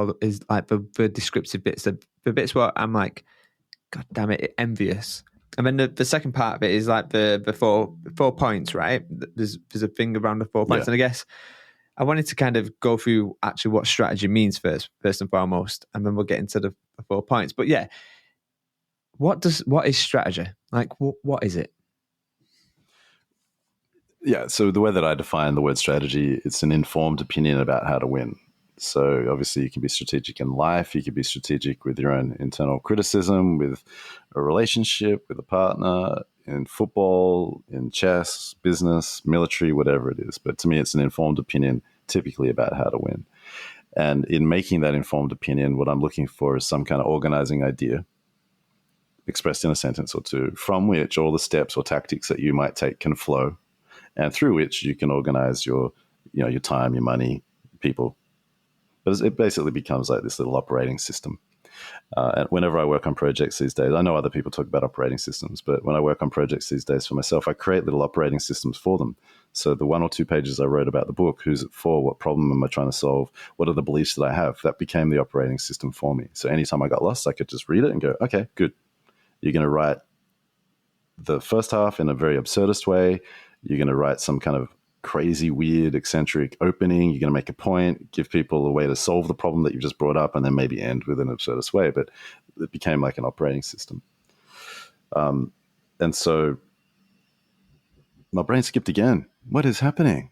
like the descriptive bits, the bits where I'm like, God damn it, envious. And then the second part of it is like the four points, right? There's a thing around the 4 points. Yeah. And I guess I wanted to kind of go through actually what strategy means first and foremost, and then we'll get into the 4 points. But yeah, what is strategy? Like, what is it? Yeah, so the way that I define the word strategy, it's an informed opinion about how to win. So obviously you can be strategic in life, you can be strategic with your own internal criticism, with a relationship, with a partner, in football, in chess, business, military, whatever it is. But to me, it's an informed opinion typically about how to win. And in making that informed opinion, what I'm looking for is some kind of organizing idea expressed in a sentence or two, from which all the steps or tactics that you might take can flow, and through which you can organize your time, your money, people. But it basically becomes like this little operating system. And whenever I work on projects these days, I know other people talk about operating systems, but when I work on projects these days for myself, I create little operating systems for them. So the 1 or 2 pages I wrote about the book, who's it for, what problem am I trying to solve, what are the beliefs that I have, that became the operating system for me. So anytime I got lost, I could just read it and go, okay, good. You're going to write the first half in a very absurdist way. You're going to write some kind of crazy, weird, eccentric opening. You're going to make a point, give people a way to solve the problem that you just brought up, and then maybe end with an absurdist way. But it became like an operating system. And so my brain skipped again. What is happening?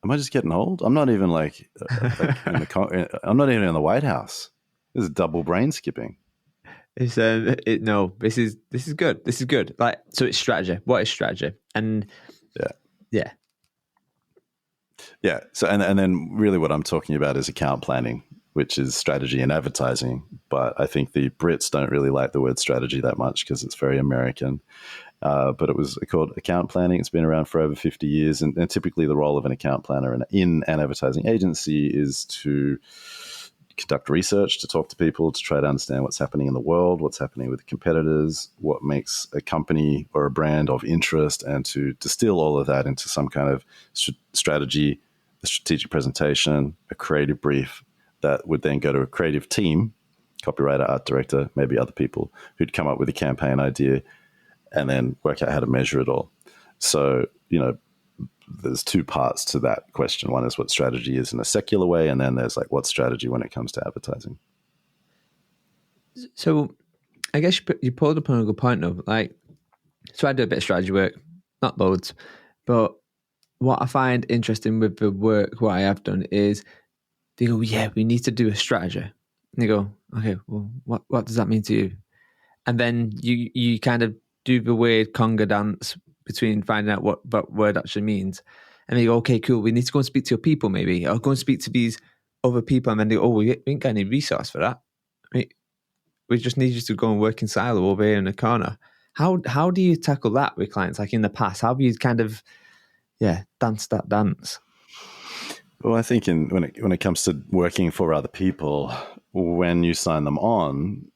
Am I just getting old? I'm not even like I'm not even in the White House. This is double brain skipping. It's no, this is good. This is good. Like, so it's strategy. What is strategy? And yeah. So and then really what I'm talking about is account planning, which is strategy and advertising. But I think the Brits don't really like the word strategy that much because it's very American. But it was called account planning. It's been around for over 50 years. And typically the role of an account planner in an advertising agency is to conduct research, to talk to people, to try to understand what's happening in the world, what's happening with the competitors, what makes a company or a brand of interest, and to distill all of that into some kind of strategy, a strategic presentation, a creative brief that would then go to a creative team, copywriter, art director, maybe other people, who'd come up with a campaign idea and then work out how to measure it all. So, there's two parts to that question. One is what strategy is in a secular way, and then there's like what strategy when it comes to advertising. So I guess you pulled upon a good point though. Like, so I do a bit of strategy work, not loads, but what I find interesting with the work, what I have done is they go, yeah, we need to do a strategy. And you go, okay, well, what does that mean to you? And then you kind of do the weird conga dance between finding out what word actually means. And they go, okay, cool, we need to go and speak to your people maybe, or go and speak to these other people. And then they go, oh, we ain't got any resource for that. We just need you to go and work in silo over here in the corner. How do you tackle that with clients? Like in the past, how have you kind of, danced that dance? Well, I think when it comes to working for other people, when you sign them on,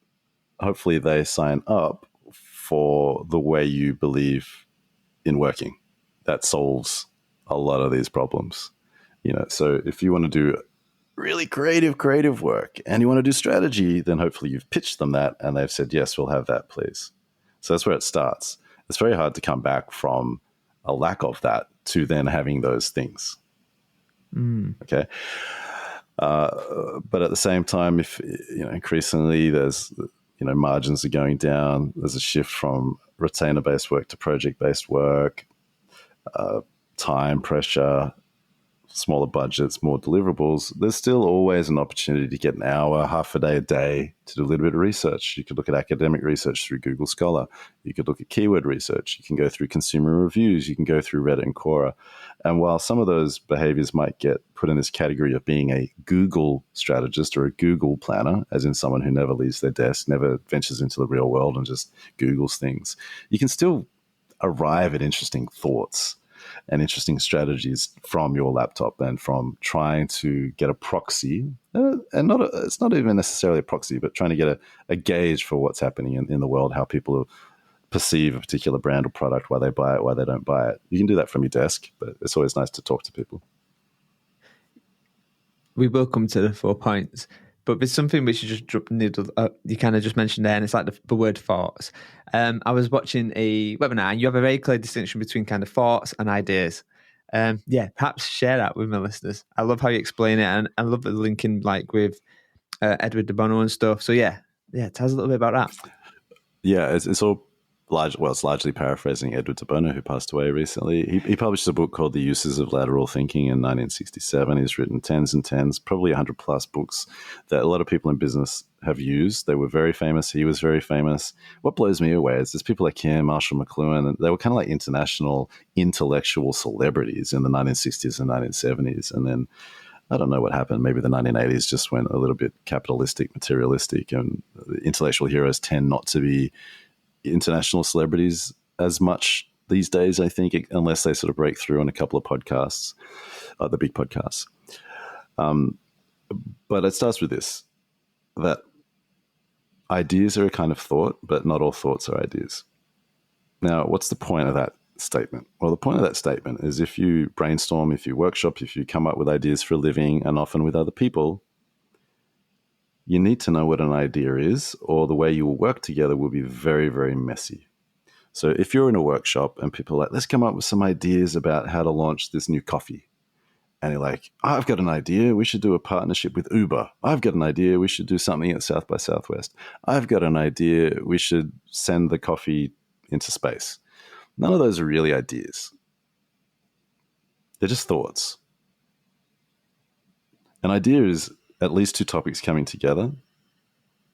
hopefully they sign up for the way you believe in working. That solves a lot of these problems. So if you want to do really creative work and you want to do strategy, then hopefully you've pitched them that and they've said, yes, we'll have that, please. So that's where it starts. It's very hard to come back from a lack of that to then having those things. Okay. But at the same time, if increasingly there's margins are going down, there's a shift from retainer-based work to project-based work, time pressure, smaller budgets, more deliverables, there's still always an opportunity to get an hour, half a day to do a little bit of research. You could look at academic research through Google Scholar. You could look at keyword research. You can go through consumer reviews. You can go through Reddit and Quora. And while some of those behaviors might get put in this category of being a Google strategist or a Google planner, as in someone who never leaves their desk, never ventures into the real world and just Googles things, you can still arrive at interesting thoughts and interesting strategies from your laptop and from trying to get a proxy, and it's not even necessarily a proxy, but trying to get a gauge for what's happening in the world, how people perceive a particular brand or product, why they buy it, why they don't buy it. You can do that from your desk, but it's always nice to talk to people. We will come to the 4 points, but there's something which you just you kind of just mentioned there, and it's like the word thoughts. I was watching a webinar, and you have a very clear distinction between kind of thoughts and ideas. Perhaps share that with my listeners. I love how you explain it, and I love the linking like with Edward de Bono and stuff. So tell us a little bit about that. Yeah, it's all it's largely paraphrasing Edward de Bono, who passed away recently. He published a book called The Uses of Lateral Thinking in 1967. He's written tens and tens, probably 100 plus books that a lot of people in business have used. They were very famous. He was very famous. What blows me away is there's people like him, Marshall McLuhan, and they were kind of like international intellectual celebrities in the 1960s and 1970s. And then I don't know what happened. Maybe the 1980s just went a little bit capitalistic, materialistic, and intellectual heroes tend not to be international celebrities as much these days, I think, unless they sort of break through on a couple of podcasts, the big podcasts. But it starts with this, that ideas are a kind of thought, but not all thoughts are ideas. Now, what's the point of that statement? Well, the point of that statement is if you brainstorm, if you workshop, if you come up with ideas for a living, and often with other people, you need to know what an idea is, or the way you will work together will be very, very messy. So if you're in a workshop and people are like, let's come up with some ideas about how to launch this new coffee. And you're like, I've got an idea. We should do a partnership with Uber. I've got an idea. We should do something at South by Southwest. I've got an idea. We should send the coffee into space. None of those are really ideas. They're just thoughts. An idea is at least two topics coming together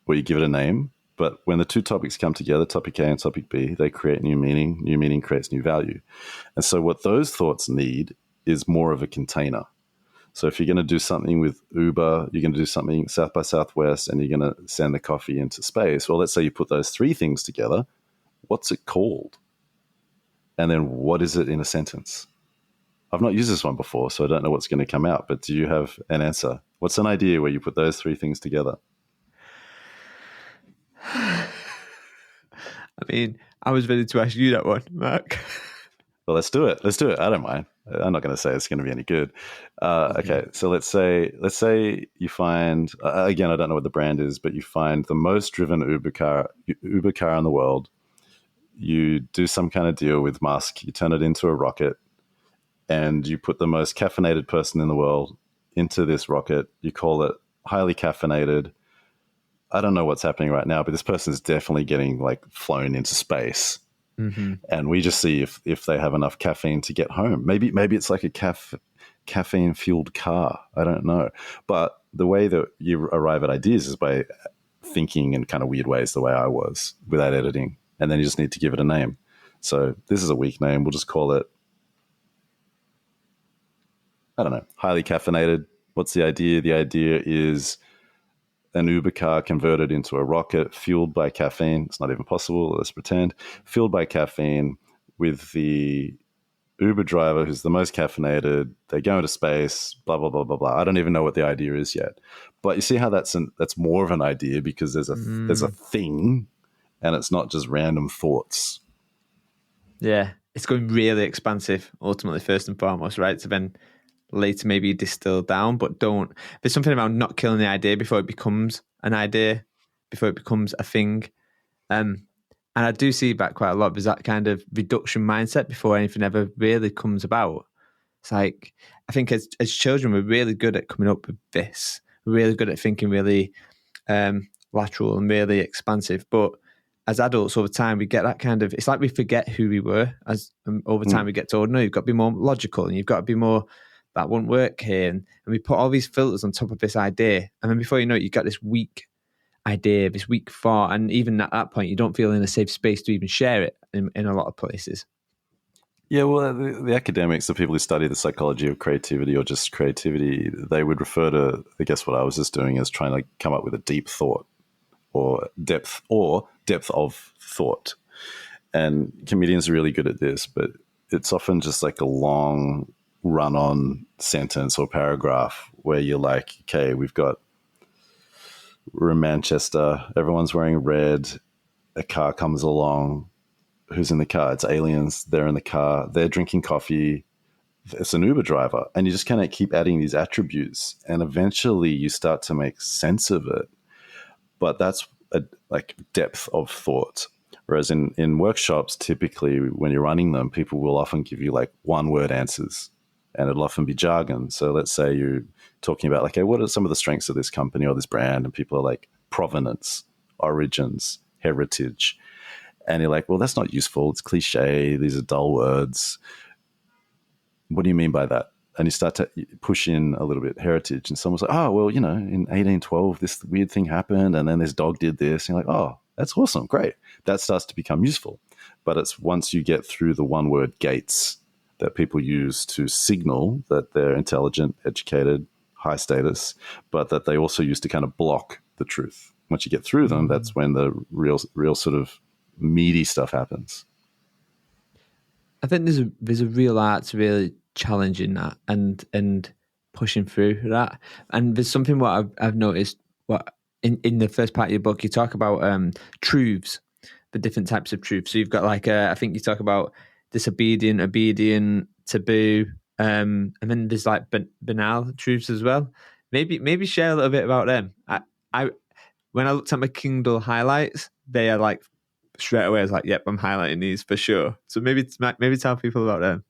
where you give it a name. But when the two topics come together, topic A and topic B, they create new meaning. New meaning creates new value. And so what those thoughts need is more of a container. So if you're going to do something with Uber, you're going to do something South by Southwest, and you're going to send the coffee into space. Well, let's say you put those three things together. What's it called? And then what is it in a sentence? I've not used this one before, so I don't know what's going to come out. But do you have an answer? What's an idea where you put those three things together? I mean, I was ready to ask you that one, Mark. Well, let's do it. I don't mind. I'm not going to say it's going to be any good. Okay, so let's say you find again, I don't know what the brand is, but you find the most driven Uber car in the world. You do some kind of deal with Musk. You turn it into a rocket, and you put the most caffeinated person in the world into this rocket. You call it highly caffeinated. I don't know what's happening right now, but this person is definitely getting like flown into space. Mm-hmm. And we just see if they have enough caffeine to get home. Maybe it's like a caffeine fueled car. I don't know. But the way that you arrive at ideas is by thinking in kind of weird ways, the way I was, without editing. And then you just need to give it a name. So this is a weak name. We'll just call it, I don't know, highly caffeinated. What's the idea? The idea is an Uber car converted into a rocket fueled by caffeine. It's not even possible. Let's pretend. Fueled by caffeine with the Uber driver who's the most caffeinated. They go into space, blah, blah, blah, blah, blah. I don't even know what the idea is yet. But you see how that's more of an idea because there's a thing and it's not just random thoughts. Yeah, it's going really expansive, ultimately, first and foremost, right? So then later maybe distill down, but there's something about not killing the idea before it becomes an idea, before it becomes a thing. And I do see that quite a lot. There's that kind of reduction mindset before anything ever really comes about. It's like, I think as children, we're really good at coming up with this. We're really good at thinking really lateral and really expansive. But as adults, over time, we get that kind of, it's like we forget who we were. As over time, we get told, no, you've got to be more logical and you've got to be more, that won't work here. And we put all these filters on top of this idea. And then before you know it, you've got this weak idea, this weak thought. And even at that point, you don't feel in a safe space to even share it in a lot of places. Yeah, well, the academics, the people who study the psychology of creativity or just creativity, they would refer to, I guess what I was just doing is trying to come up with a deep thought or depth of thought. And comedians are really good at this, but it's often just like a long run-on sentence or paragraph where you're like, okay, we're in Manchester, everyone's wearing red, a car comes along, who's in the car? It's aliens, they're in the car, they're drinking coffee, it's an Uber driver, and you just kind of keep adding these attributes, and eventually you start to make sense of it. But that's a like depth of thought. Whereas in workshops, typically when you're running them, people will often give you like one-word answers, and it'll often be jargon. So let's say you're talking about like, hey, what are some of the strengths of this company or this brand? And people are like provenance, origins, heritage. And you're like, well, that's not useful. It's cliche. These are dull words. What do you mean by that? And you start to push in a little bit heritage. And someone's like, oh, well, in 1812, this weird thing happened. And then this dog did this. And you're like, oh, that's awesome. Great. That starts to become useful. But it's once you get through the one-word gates that people use to signal that they're intelligent, educated, high status, but that they also use to kind of block the truth. Once you get through them, that's when the real sort of meaty stuff happens. I think there's a real art to really challenging that and pushing through that. And there's something what I've noticed what in the first part of your book you talk about truths, the different types of truths. So you've got like I think you talk about disobedient, obedient, taboo, and then there's like banal truths as well. Maybe share a little bit about them. I when I looked at my Kindle highlights, they are like straight away I was like, yep, I'm highlighting these for sure. So maybe tell people about them.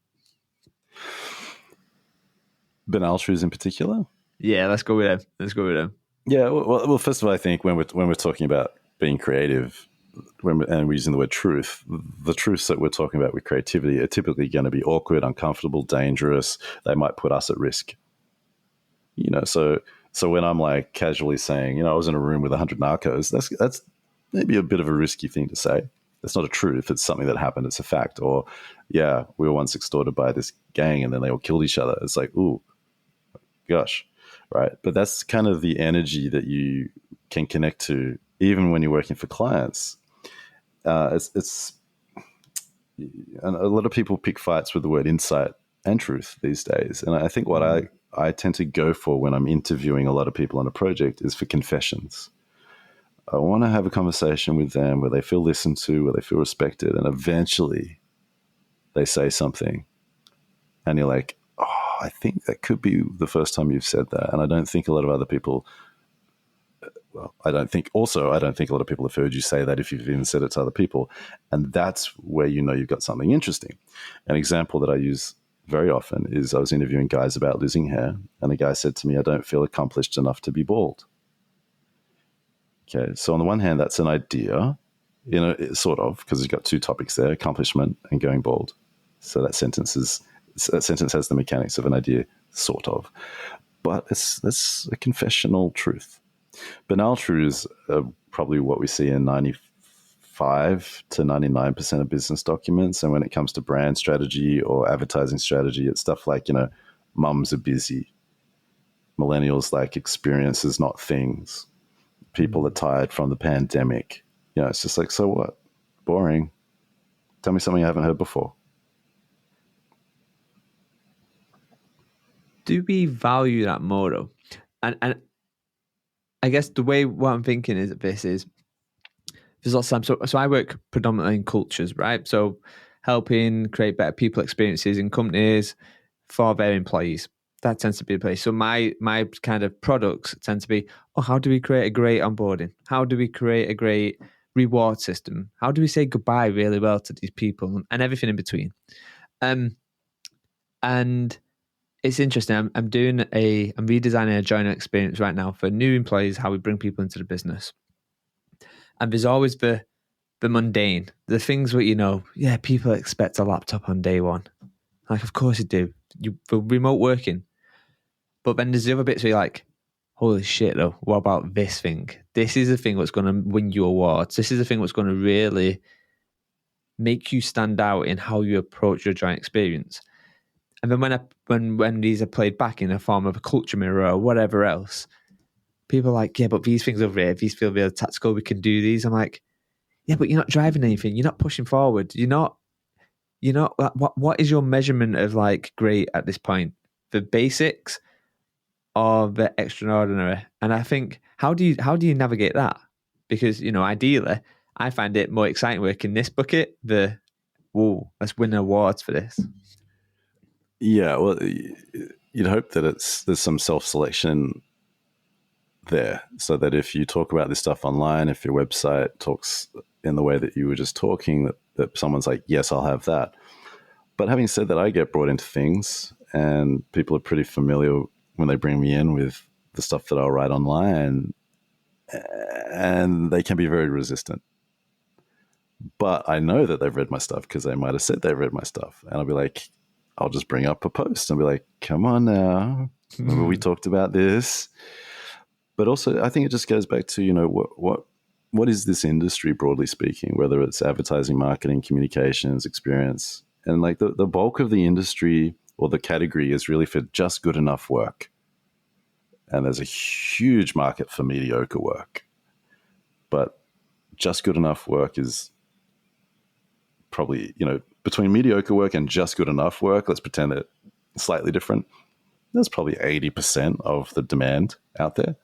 Banal truths in particular? Yeah, let's go with them. Yeah, well, first of all, I think when we're talking about being creative, and we're using the word truth, the truths that we're talking about with creativity are typically going to be awkward, uncomfortable, dangerous. They might put us at risk. So when I'm like casually saying, I was in a room with 100 narcos, that's maybe a bit of a risky thing to say. It's not a truth. It's something that happened. It's a fact. Or, yeah, we were once extorted by this gang and then they all killed each other. It's like, ooh, gosh, right? But that's kind of the energy that you can connect to even when you're working for clients. It's and a lot of people pick fights with the word insight and truth these days. And I think what I tend to go for when I'm interviewing a lot of people on a project is for confessions. I want to have a conversation with them where they feel listened to, where they feel respected, and eventually they say something. And you're like, oh, I think that could be the first time you've said that. And I don't think a lot of other people, I don't think a lot of people have heard you say that if you've even said it to other people. And that's where you've got something interesting. An example that I use very often is I was interviewing guys about losing hair, and the guy said to me, I don't feel accomplished enough to be bald. Okay, so on the one hand, that's an idea, sort of, because you've got two topics there, accomplishment and going bald. So that sentence has the mechanics of an idea, sort of. But that's a confessional truth. Banal truths are probably what we see in 95 to 99% of business documents. And when it comes to brand strategy or advertising strategy, it's stuff like, mums are busy. Millennials like experiences, not things. People are tired from the pandemic. It's just like, so what? Boring. Tell me something I haven't heard before. Do we value that more though? And I guess the way what I'm thinking is there's lots of time. So I work predominantly in cultures, right? So helping create better people experiences in companies for their employees. That tends to be the place. So my kind of products tend to be, how do we create a great onboarding? How do we create a great reward system? How do we say goodbye really well to these people and everything in between? And it's interesting. I'm redesigning a joiner experience right now for new employees, how we bring people into the business. And there's always the mundane, the things where, people expect a laptop on day one. Like, of course you do. For remote working. But then there's the other bits where you're like, holy shit though, what about this thing? This is the thing that's going to win you awards. This is the thing that's going to really make you stand out in how you approach your joint experience. And then when these are played back in a form of a culture mirror or whatever else, people are like, yeah, but these things over here, these feel really tactical, we can do these. I'm like, yeah, but you're not driving anything. You're not pushing forward. You're not, what is your measurement of like great at this point? The basics or the extraordinary? And I think, how do you navigate that? Because, ideally, I find it more exciting working this bucket, let's win awards for this. Yeah, well, you'd hope that there's some self-selection there, so that if you talk about this stuff online, if your website talks in the way that you were just talking, that someone's like, yes, I'll have that. But having said that, I get brought into things and people are pretty familiar when they bring me in with the stuff that I'll write online, and they can be very resistant. But I know that they've read my stuff because they might have said they've read my stuff. And I'll be like, I'll just bring up a post and be like, come on now, remember we talked about this? But also, I think it just goes back to, what is this industry, broadly speaking, whether it's advertising, marketing, communications, experience. And like the bulk of the industry or the category is really for just good enough work. And there's a huge market for mediocre work. But just good enough work is probably, between mediocre work and just good enough work, let's pretend that it's slightly different. There's probably 80% of the demand out there.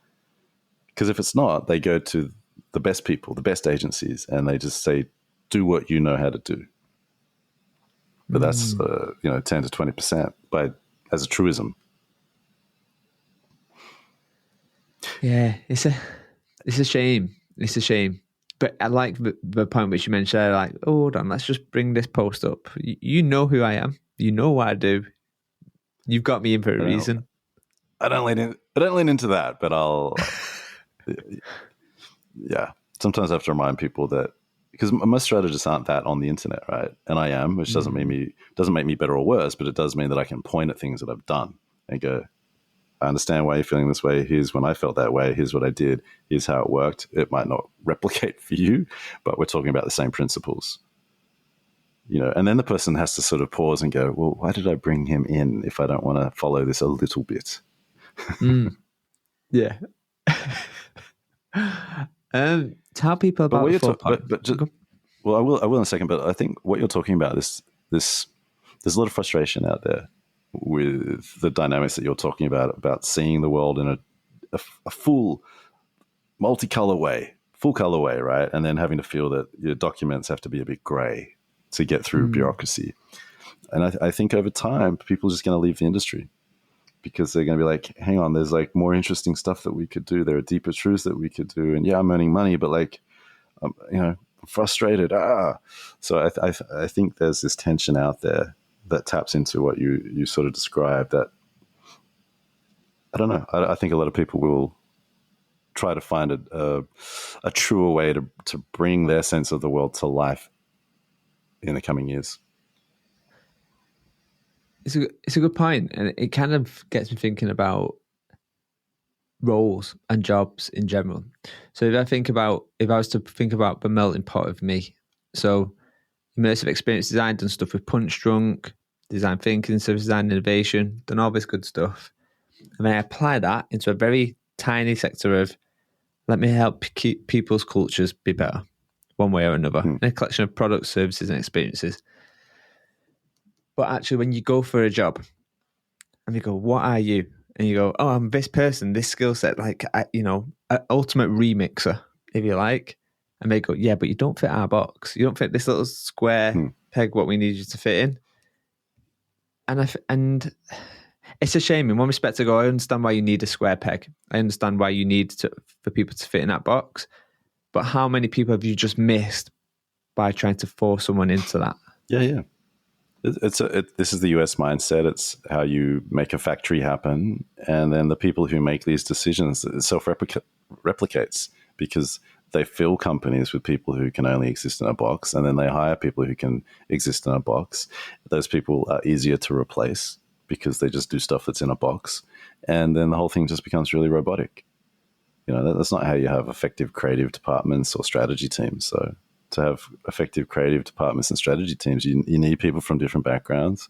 Because if it's not, they go to the best people, the best agencies, and they just say, do what you know how to do. But that's, 10 to 20% as a truism. Yeah, it's a shame. It's a shame. But I like the point which you mentioned there, like, oh, hold on, let's just bring this post up. You know who I am. You know what I do. You've got me in for a reason. I don't lean into that, but yeah. Sometimes I have to remind people that, because most strategists aren't that on the internet, right? And I am, which doesn't make me better or worse, but it does mean that I can point at things that I've done and go, I understand why you're feeling this way. Here's when I felt that way. Here's what I did. Here's how it worked. It might not replicate for you, but we're talking about the same principles. And then the person has to sort of pause and go, well, why did I bring him in if I don't want to follow this a little bit? Yeah. Tell people about the 4 points. Well, I will in a second, but I think what you're talking about, there's a lot of frustration out there with the dynamics that you're talking about seeing the world in a full multicolor way, full color way, right? And then having to feel that your documents have to be a bit gray to get through bureaucracy. And I think over time, people are just going to leave the industry because they're going to be like, hang on, there's like more interesting stuff that we could do. There are deeper truths that we could do. And yeah, I'm earning money, but like, I'm frustrated. So I think there's this tension out there that taps into what you sort of described, that I don't know. I think a lot of people will try to find a truer way to bring their sense of the world to life in the coming years. It's a good point, and it kind of gets me thinking about roles and jobs in general. So if I was to think about the melting pot of me, so immersive experience design, done stuff with Punch Drunk, design thinking, service design, innovation, done all this good stuff, and then I apply that into a very tiny sector of, let me help keep people's cultures be better, one way or another, in a collection of products, services, and experiences. But actually, when you go for a job and you go, what are you? And you go, oh, I'm this person, this skill set, like, an ultimate remixer, if you like. And they go, yeah, but you don't fit our box. You don't fit this little square peg, what we need you to fit in. And it's a shame. In one respect, I go, I understand why you need a square peg. I understand why you need for people to fit in that box. But how many people have you just missed by trying to force someone into that? Yeah. This is the US mindset. It's how you make a factory happen. And then the people who make these decisions, it self-replicates because they fill companies with people who can only exist in a box. And then they hire people who can exist in a box. Those people are easier to replace because they just do stuff that's in a box. And then the whole thing just becomes really robotic. That's not how you have effective creative departments or strategy teams. So to have effective creative departments and strategy teams, you need people from different backgrounds,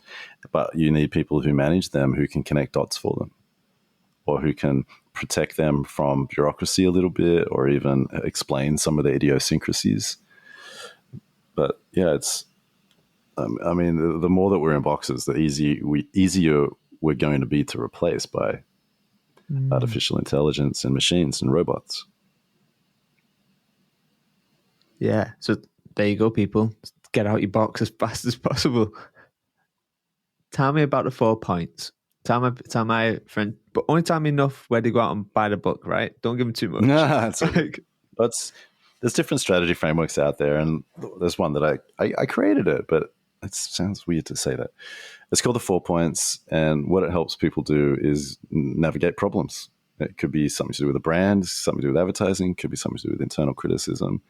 but you need people who manage them, who can connect dots for them, or who can protect them from bureaucracy a little bit, or even explain some of the idiosyncrasies. But yeah, the more that we're in boxes, the easier we're going to be to replace by artificial intelligence and machines and robots. Yeah, so there you go, people. Get out your box as fast as possible. Tell me about the 4 points. Tell my friend, but only tell me enough where to go out and buy the book, right? Don't give them too much. Nah, there's different strategy frameworks out there, and there's one that I created it, but it sounds weird to say that. It's called the 4 points, and what it helps people do is navigate problems. It could be something to do with a brand, something to do with advertising, could be something to do with internal criticism.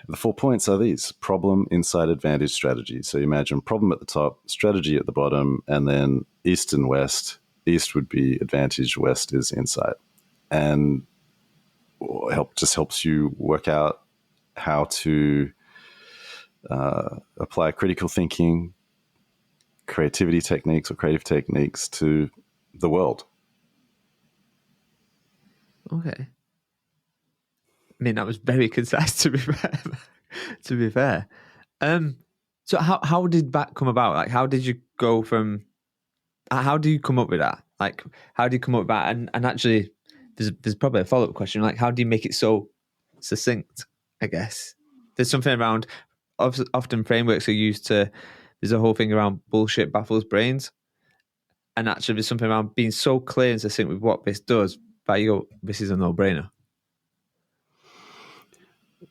The 4 points are these: problem, insight, advantage, strategy. So you imagine problem at the top, strategy at the bottom, and then east and west. East would be advantage, west is insight. And just helps you work out how to apply critical thinking, creativity techniques or creative techniques to the world. Okay. I mean, that was very concise, to be fair. So how did that come about? Like, how did you go from? How do you come up with that? Like, how do you come up with that? And actually, there's probably a follow-up question. Like, how do you make it so succinct? I guess there's something around. Often frameworks are used to. There's a whole thing around bullshit baffles brains, and actually, there's something around being so clear and succinct with what this does. But you go, this is a no-brainer.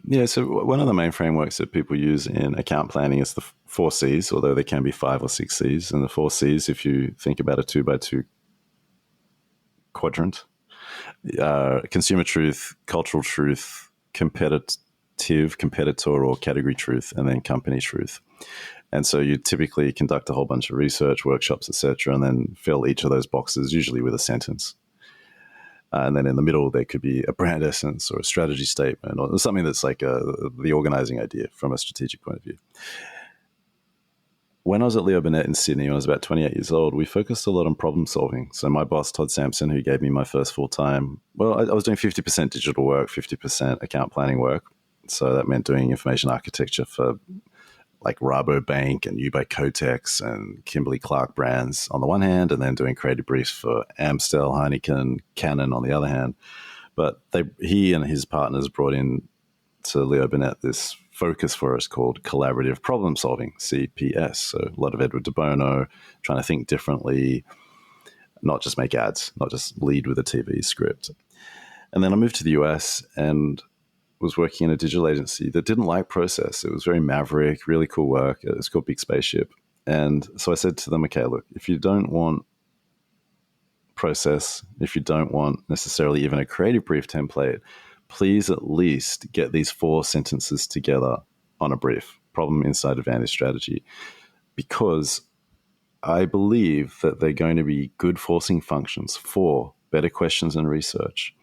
Yeah, so one of the main frameworks that people use in account planning is the 4 Cs, although there can be 5 or 6 Cs. And the 4 Cs, if you think about a 2x2 quadrant, consumer truth, cultural truth, competitor or category truth, and then company truth. And so you typically conduct a whole bunch of research, workshops, etc., and then fill each of those boxes, usually with a sentence. And then in the middle, there could be a brand essence or a strategy statement or something that's like the organizing idea from a strategic point of view. When I was at Leo Burnett in Sydney, when I was about 28 years old, we focused a lot on problem solving. So my boss, Todd Sampson, who gave me my first full-time, I was doing 50% digital work, 50% account planning work. So that meant doing information architecture for like Rabobank and Ubike Kotex and Kimberly-Clark brands on the one hand, and then doing creative briefs for Amstel, Heineken, Canon on the other hand. But he and his partners brought in to Leo Burnett this focus for us called collaborative problem solving, CPS. So a lot of Edward de Bono, trying to think differently, not just make ads, not just lead with a TV script. And then I moved to the US and was working in a digital agency that didn't like process. It was very maverick, really cool work. It was called Big Spaceship. And so I said to them, okay, look, if you don't want process, if you don't want necessarily even a creative brief template, please at least get these 4 sentences together on a brief, problem, insight, advantage, strategy, because I believe that they're going to be good forcing functions for better questions and research,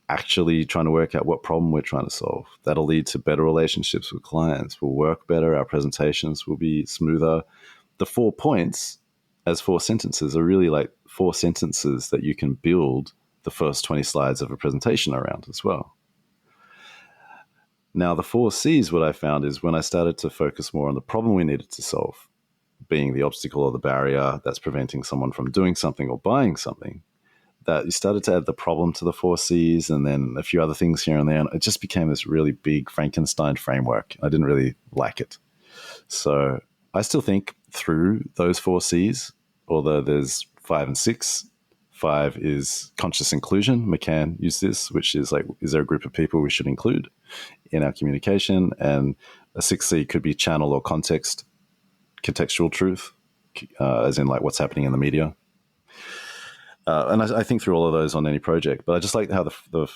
actually trying to work out what problem we're trying to solve. That'll lead to better relationships with clients. We'll work better. Our presentations will be smoother. The 4 points as 4 sentences are really like 4 sentences that you can build the first 20 slides of a presentation around as well. Now, the 4 Cs, what I found is when I started to focus more on the problem we needed to solve, being the obstacle or the barrier that's preventing someone from doing something or buying something, that you started to add the problem to the 4 Cs and then a few other things here and there. And it just became this really big Frankenstein framework. I didn't really like it. So I still think through those 4 Cs, although there's 5 and 6. 5 is conscious inclusion. McCann used this, which is like, is there a group of people we should include in our communication? And a 6C could be channel or contextual truth, as in like what's happening in the media. And I think through all of those on any project, but I just like how the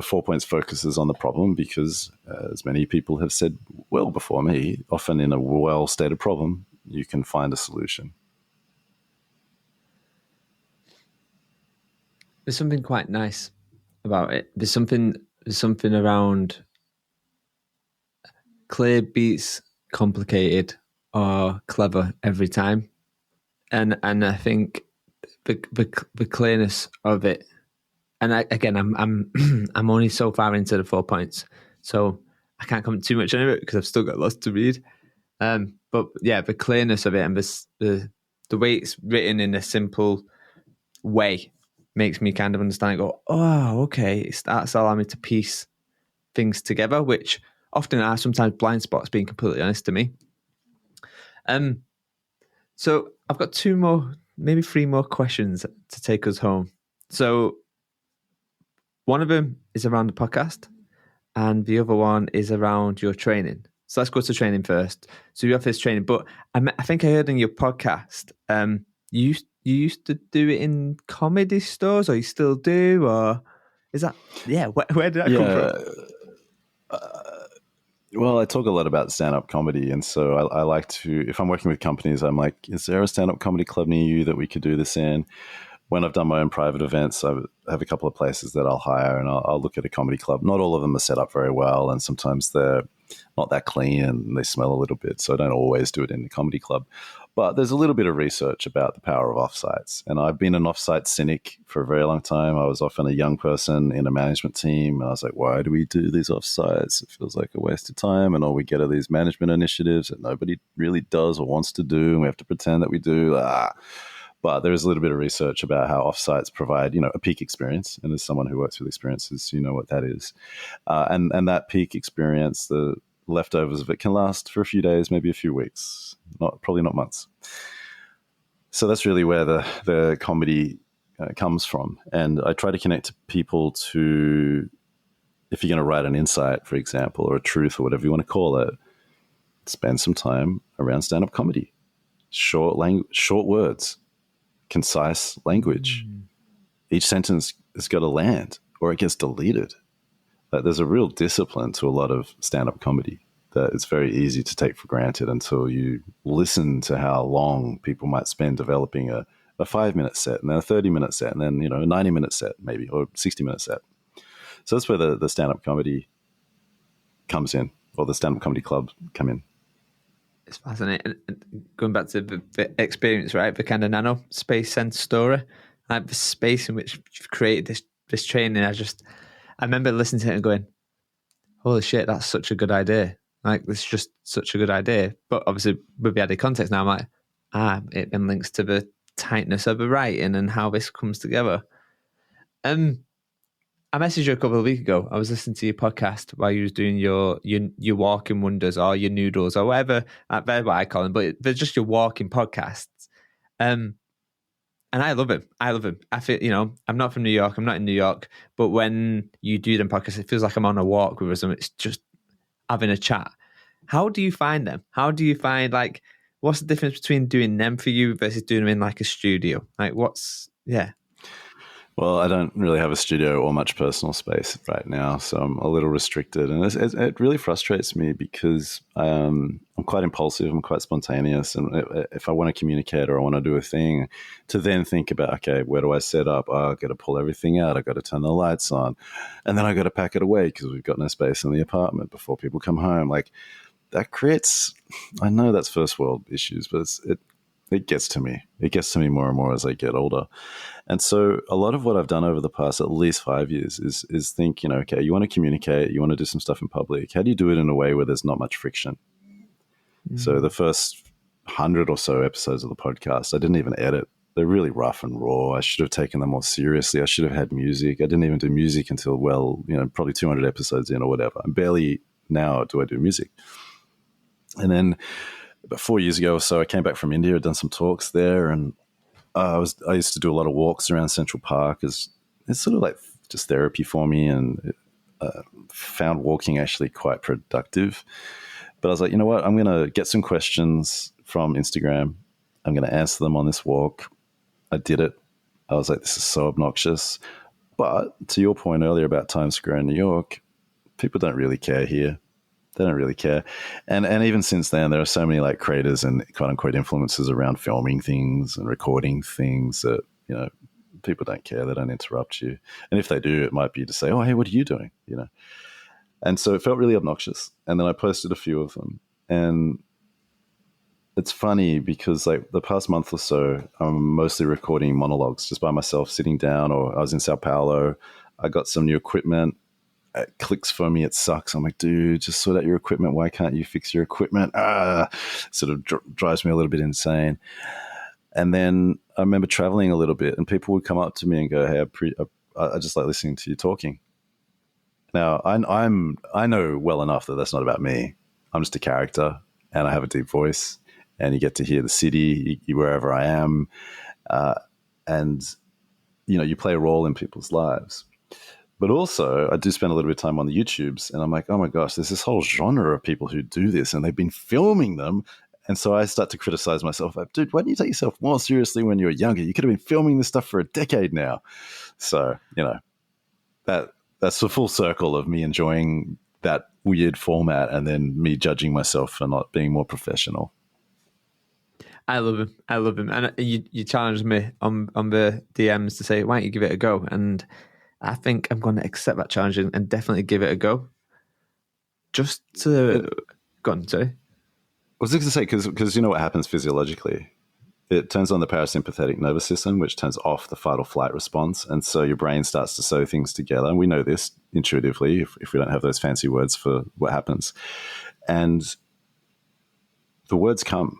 4 points focuses on the problem because, as many people have said well before me, often in a well-stated problem, you can find a solution. There's something quite nice about it. There's something around clear beats complicated or clever every time, and I think the clearness of it. And again, I'm I'm only so far into the 4 points, so I can't comment too much on it because I've still got lots to read. But yeah, the clearness of it and the way it's written in a simple way makes me kind of understand and go, oh, okay. It starts allowing me to piece things together, which often are sometimes blind spots, being completely honest to me. So I've got 2 more, maybe 3 more questions to take us home. So one of them is around the podcast and the other one is around your training. So let's go to training first. So you have this training, but I think I heard in your podcast, you used to do it in comedy stores, or you still do, or is that, where did that come from? Well, I talk a lot about stand-up comedy, and so I like to, if I'm working with companies, I'm like, is there a stand-up comedy club near you that we could do this in? When I've done my own private events, I have a couple of places that I'll hire, and I'll look at a comedy club. Not all of them are set up very well, and sometimes they're not that clean and they smell a little bit, so I don't always do it in the comedy club. But there's a little bit of research about the power of offsites. And I've been an offsite cynic for a very long time. I was often a young person in a management team. And I was like, why do we do these offsites? It feels like a waste of time. And all we get are these management initiatives that nobody really does or wants to do. And we have to pretend that we do. But there is a little bit of research about how offsites provide, a peak experience. And as someone who works with experiences, you know what that is. And that peak experience, the leftovers of it can last for a few days, maybe a few weeks, probably not months. So that's really where the comedy comes from. And I try to connect people to if you're going to write an insight, for example, or a truth or whatever you want to call it, spend some time around stand-up comedy. Short words, concise language. Each sentence has got to land or it gets deleted. There's a real discipline to a lot of stand-up comedy that it's very easy to take for granted until you listen to how long people might spend developing a 5-minute set and then a 30-minute set and then, a 90-minute set maybe, or 60-minute set. So that's where the stand-up comedy comes in, or the stand-up comedy clubs come in. It's fascinating. And going back to the experience, right? The kind of nano space sense story, like the space in which you've created this training. I remember listening to it and going, holy shit, that's such a good idea. Like, it's just such a good idea. But obviously, with the added context now, I'm like, it then links to the tightness of the writing and how this comes together. I messaged you a couple of weeks ago. I was listening to your podcast while you was doing your walking wonders or your noodles or whatever. They're what I call them, but they're just your walking podcasts. And I love him. I feel, I'm not from New York. I'm not in New York. But when you do them podcasts, it feels like I'm on a walk with us and it's just having a chat. How do you find them? How do you find, like, what's the difference between doing them for you versus doing them in like a studio? Like, Well, I don't really have a studio or much personal space right now, so I'm a little restricted. And it really frustrates me because I'm quite impulsive, I'm quite spontaneous. And if I want to communicate or I want to do a thing, to then think about, okay, where do I set up? Oh, I've got to pull everything out. I've got to turn the lights on. And then I've got to pack it away because we've got no space in the apartment before people come home. Like, that creates, I know that's first world issues, but it gets to me. It gets to me more and more as I get older. And so a lot of what I've done over the past at least 5 years is think, okay, you want to communicate, you want to do some stuff in public. How do you do it in a way where there's not much friction? So the first 100 or so episodes of the podcast, I didn't even edit. They're really rough and raw. I should have taken them more seriously. I should have had music. I didn't even do music until, probably 200 episodes in or whatever. And barely now do I do music. And then about 4 years ago or so, I came back from India. I'd done some talks there, and I used to do a lot of walks around Central Park. It's sort of like just therapy for me, and found walking actually quite productive. But I was like, you know what? I'm going to get some questions from Instagram. I'm going to answer them on this walk. I did it. I was like, this is so obnoxious. But to your point earlier about Times Square in New York, people don't really care here. They don't really care. And even since then, there are so many like creators and quote unquote influencers around filming things and recording things that, people don't care. They don't interrupt you. And if they do, it might be to say, oh, hey, what are you doing? And so it felt really obnoxious. And then I posted a few of them. And it's funny because like the past month or so, I'm mostly recording monologues just by myself sitting down, or I was in Sao Paulo. I got some new equipment. It clicks for me. It sucks. I'm like, dude, just sort out your equipment. Why can't you fix your equipment? Sort of drives me a little bit insane. And then I remember traveling a little bit and people would come up to me and go, hey, I just like listening to you talking. Now, I know well enough that that's not about me. I'm just a character and I have a deep voice and you get to hear the city wherever I am. And, you play a role in people's lives. But also, I do spend a little bit of time on the YouTubes, and I'm like, oh my gosh, there's this whole genre of people who do this, and they've been filming them. And so I start to criticize myself. Like, dude, why didn't you take yourself more seriously when you were younger? You could have been filming this stuff for a decade now. So, that's the full circle of me enjoying that weird format and then me judging myself for not being more professional. I love him. And you challenged me on the DMs to say, why don't you give it a go? And I think I'm going to accept that challenge and definitely give it a go. Just to... Go on, sorry. I was just going to say, because you know what happens physiologically? It turns on the parasympathetic nervous system, which turns off the fight or flight response. And so your brain starts to sew things together. And we know this intuitively if we don't have those fancy words for what happens. And the words come.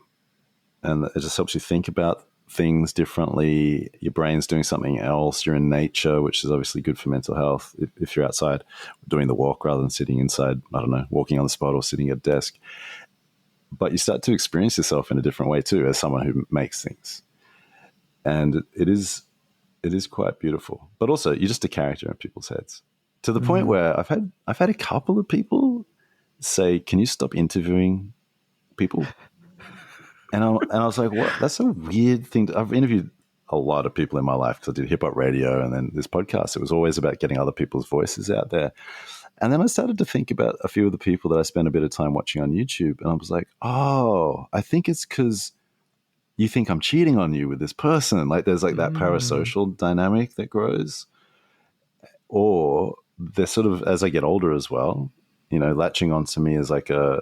And it just helps you think about things differently. Your brain's doing something else. You're in nature, which is obviously good for mental health if you're outside doing the walk rather than sitting inside, I don't know, walking on the spot or sitting at a desk. But you start to experience yourself in a different way too, as someone who makes things. And it is quite beautiful. But also, you're just a character in people's heads. to the point where I've had a couple of people say, "Can you stop interviewing people?" And I was like, "What? That's a weird thing." I've interviewed a lot of people in my life because I did hip hop radio and then this podcast. It was always about getting other people's voices out there. And then I started to think about a few of the people that I spent a bit of time watching on YouTube, and I was like, "Oh, I think it's because you think I'm cheating on you with this person." Like there's like that parasocial dynamic that grows. Or they're sort of, as I get older as well, latching onto me as like a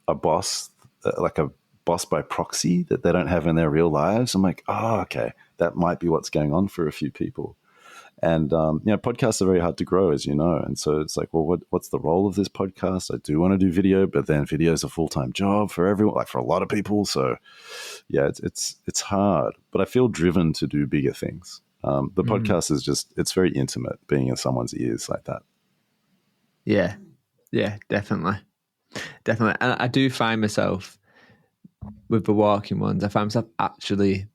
boss, like a boss by proxy that they don't have in their real lives. I'm like, oh, okay, that might be what's going on for a few people. And, podcasts are very hard to grow, as you know. And so it's like, well, what's the role of this podcast? I do want to do video, but then video is a full-time job for everyone, like for a lot of people. So yeah, it's hard, but I feel driven to do bigger things. The podcast is it's very intimate being in someone's ears like that. Yeah, definitely. And I do find myself with the walking ones, I find myself actually,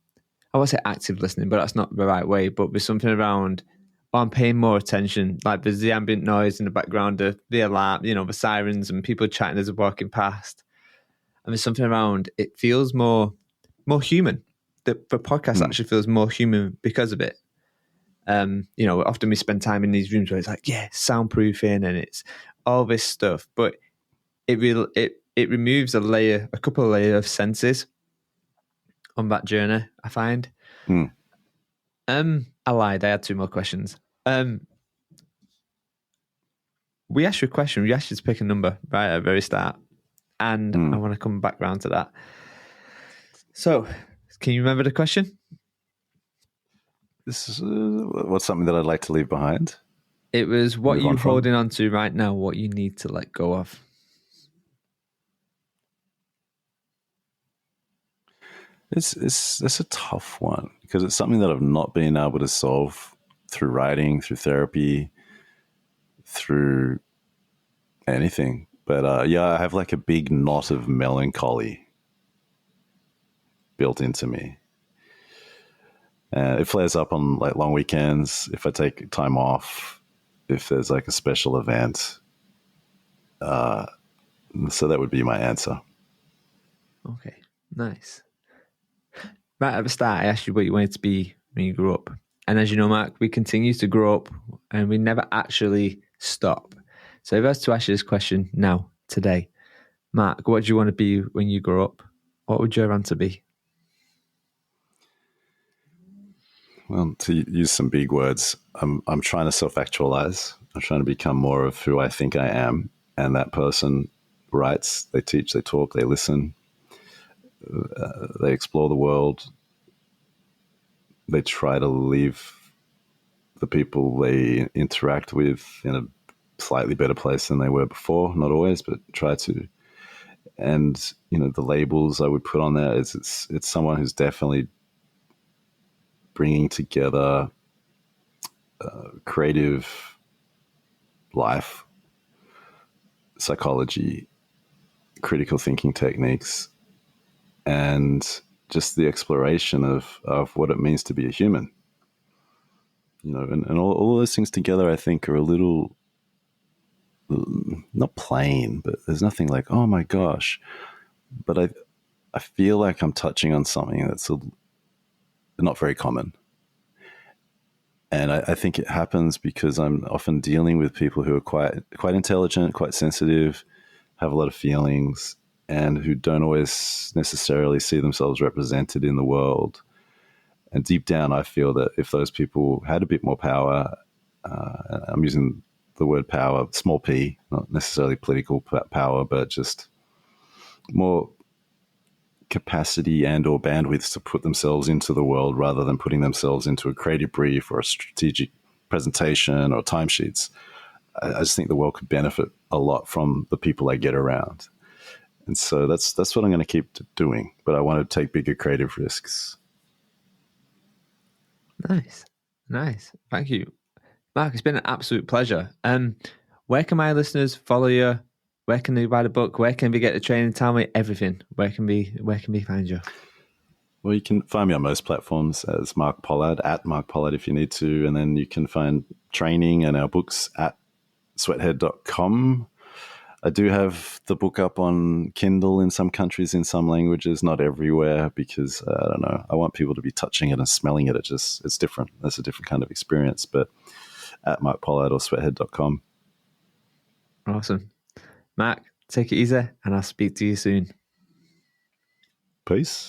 I won't say active listening, but that's not the right way, but there's something around, I'm paying more attention. Like there's the ambient noise in the background, the alarm, the sirens and people chatting as they're walking past. And there's something around, it feels more human. The podcast actually feels more human because of it. Often we spend time in these rooms where it's like, soundproofing and it's all this stuff, but it removes a couple of layers of senses on that journey, I find. I lied. I had 2 more questions. We asked you a question. We asked you to pick a number right at the very start, and I want to come back round to that. So, can you remember the question? This is what's something that I'd like to leave behind. It was, what are you holding on to right now? What you need to let go of? It's a tough one because it's something that I've not been able to solve through writing, through therapy, through anything. But I have like a big knot of melancholy built into me. It flares up on like long weekends, if I take time off, if there's like a special event. So that would be my answer. Okay, nice. Right at the start, I asked you what you wanted to be when you grew up. And as you know, Mark, we continue to grow up and we never actually stop. So if I was to ask you this question now, today, Mark, what do you want to be when you grow up? What would your answer be? Well, to use some big words, I'm trying to self-actualize. I'm trying to become more of who I think I am. And that person writes, they teach, they talk, they listen, they explore the world. They try to leave the people they interact with in a slightly better place than they were before. Not always, but try to. And, the labels I would put on there is it's someone who's definitely bringing together creative life, psychology, critical thinking techniques, and just the exploration of what it means to be a human. And all those things together, I think, are a little, not plain, but there's nothing like, oh my gosh. But I feel like I'm touching on something that's not very common. And I think it happens because I'm often dealing with people who are quite intelligent, quite sensitive, have a lot of feelings, and who don't always necessarily see themselves represented in the world. And deep down, I feel that if those people had a bit more power, I'm using the word power, small p, not necessarily political power, but just more capacity and or bandwidth to put themselves into the world rather than putting themselves into a creative brief or a strategic presentation or timesheets. I just think the world could benefit a lot from the people I get around. And so that's what I'm going to keep doing. But I want to take bigger creative risks. Nice. Thank you, Mark. It's been an absolute pleasure. Where can my listeners follow you? Where can they buy the book? Where can we get the training? Tell me everything. Where can we find you? Well, you can find me on most platforms as Mark Pollard, at Mark Pollard if you need to. And then you can find training and our books at sweathead.com. I do have the book up on Kindle in some countries, in some languages, not everywhere, because I don't know. I want people to be touching it and smelling it. It's different. That's a different kind of experience. But at Mark Pollard or sweathead.com. Awesome. Mark, take it easy, and I'll speak to you soon. Peace.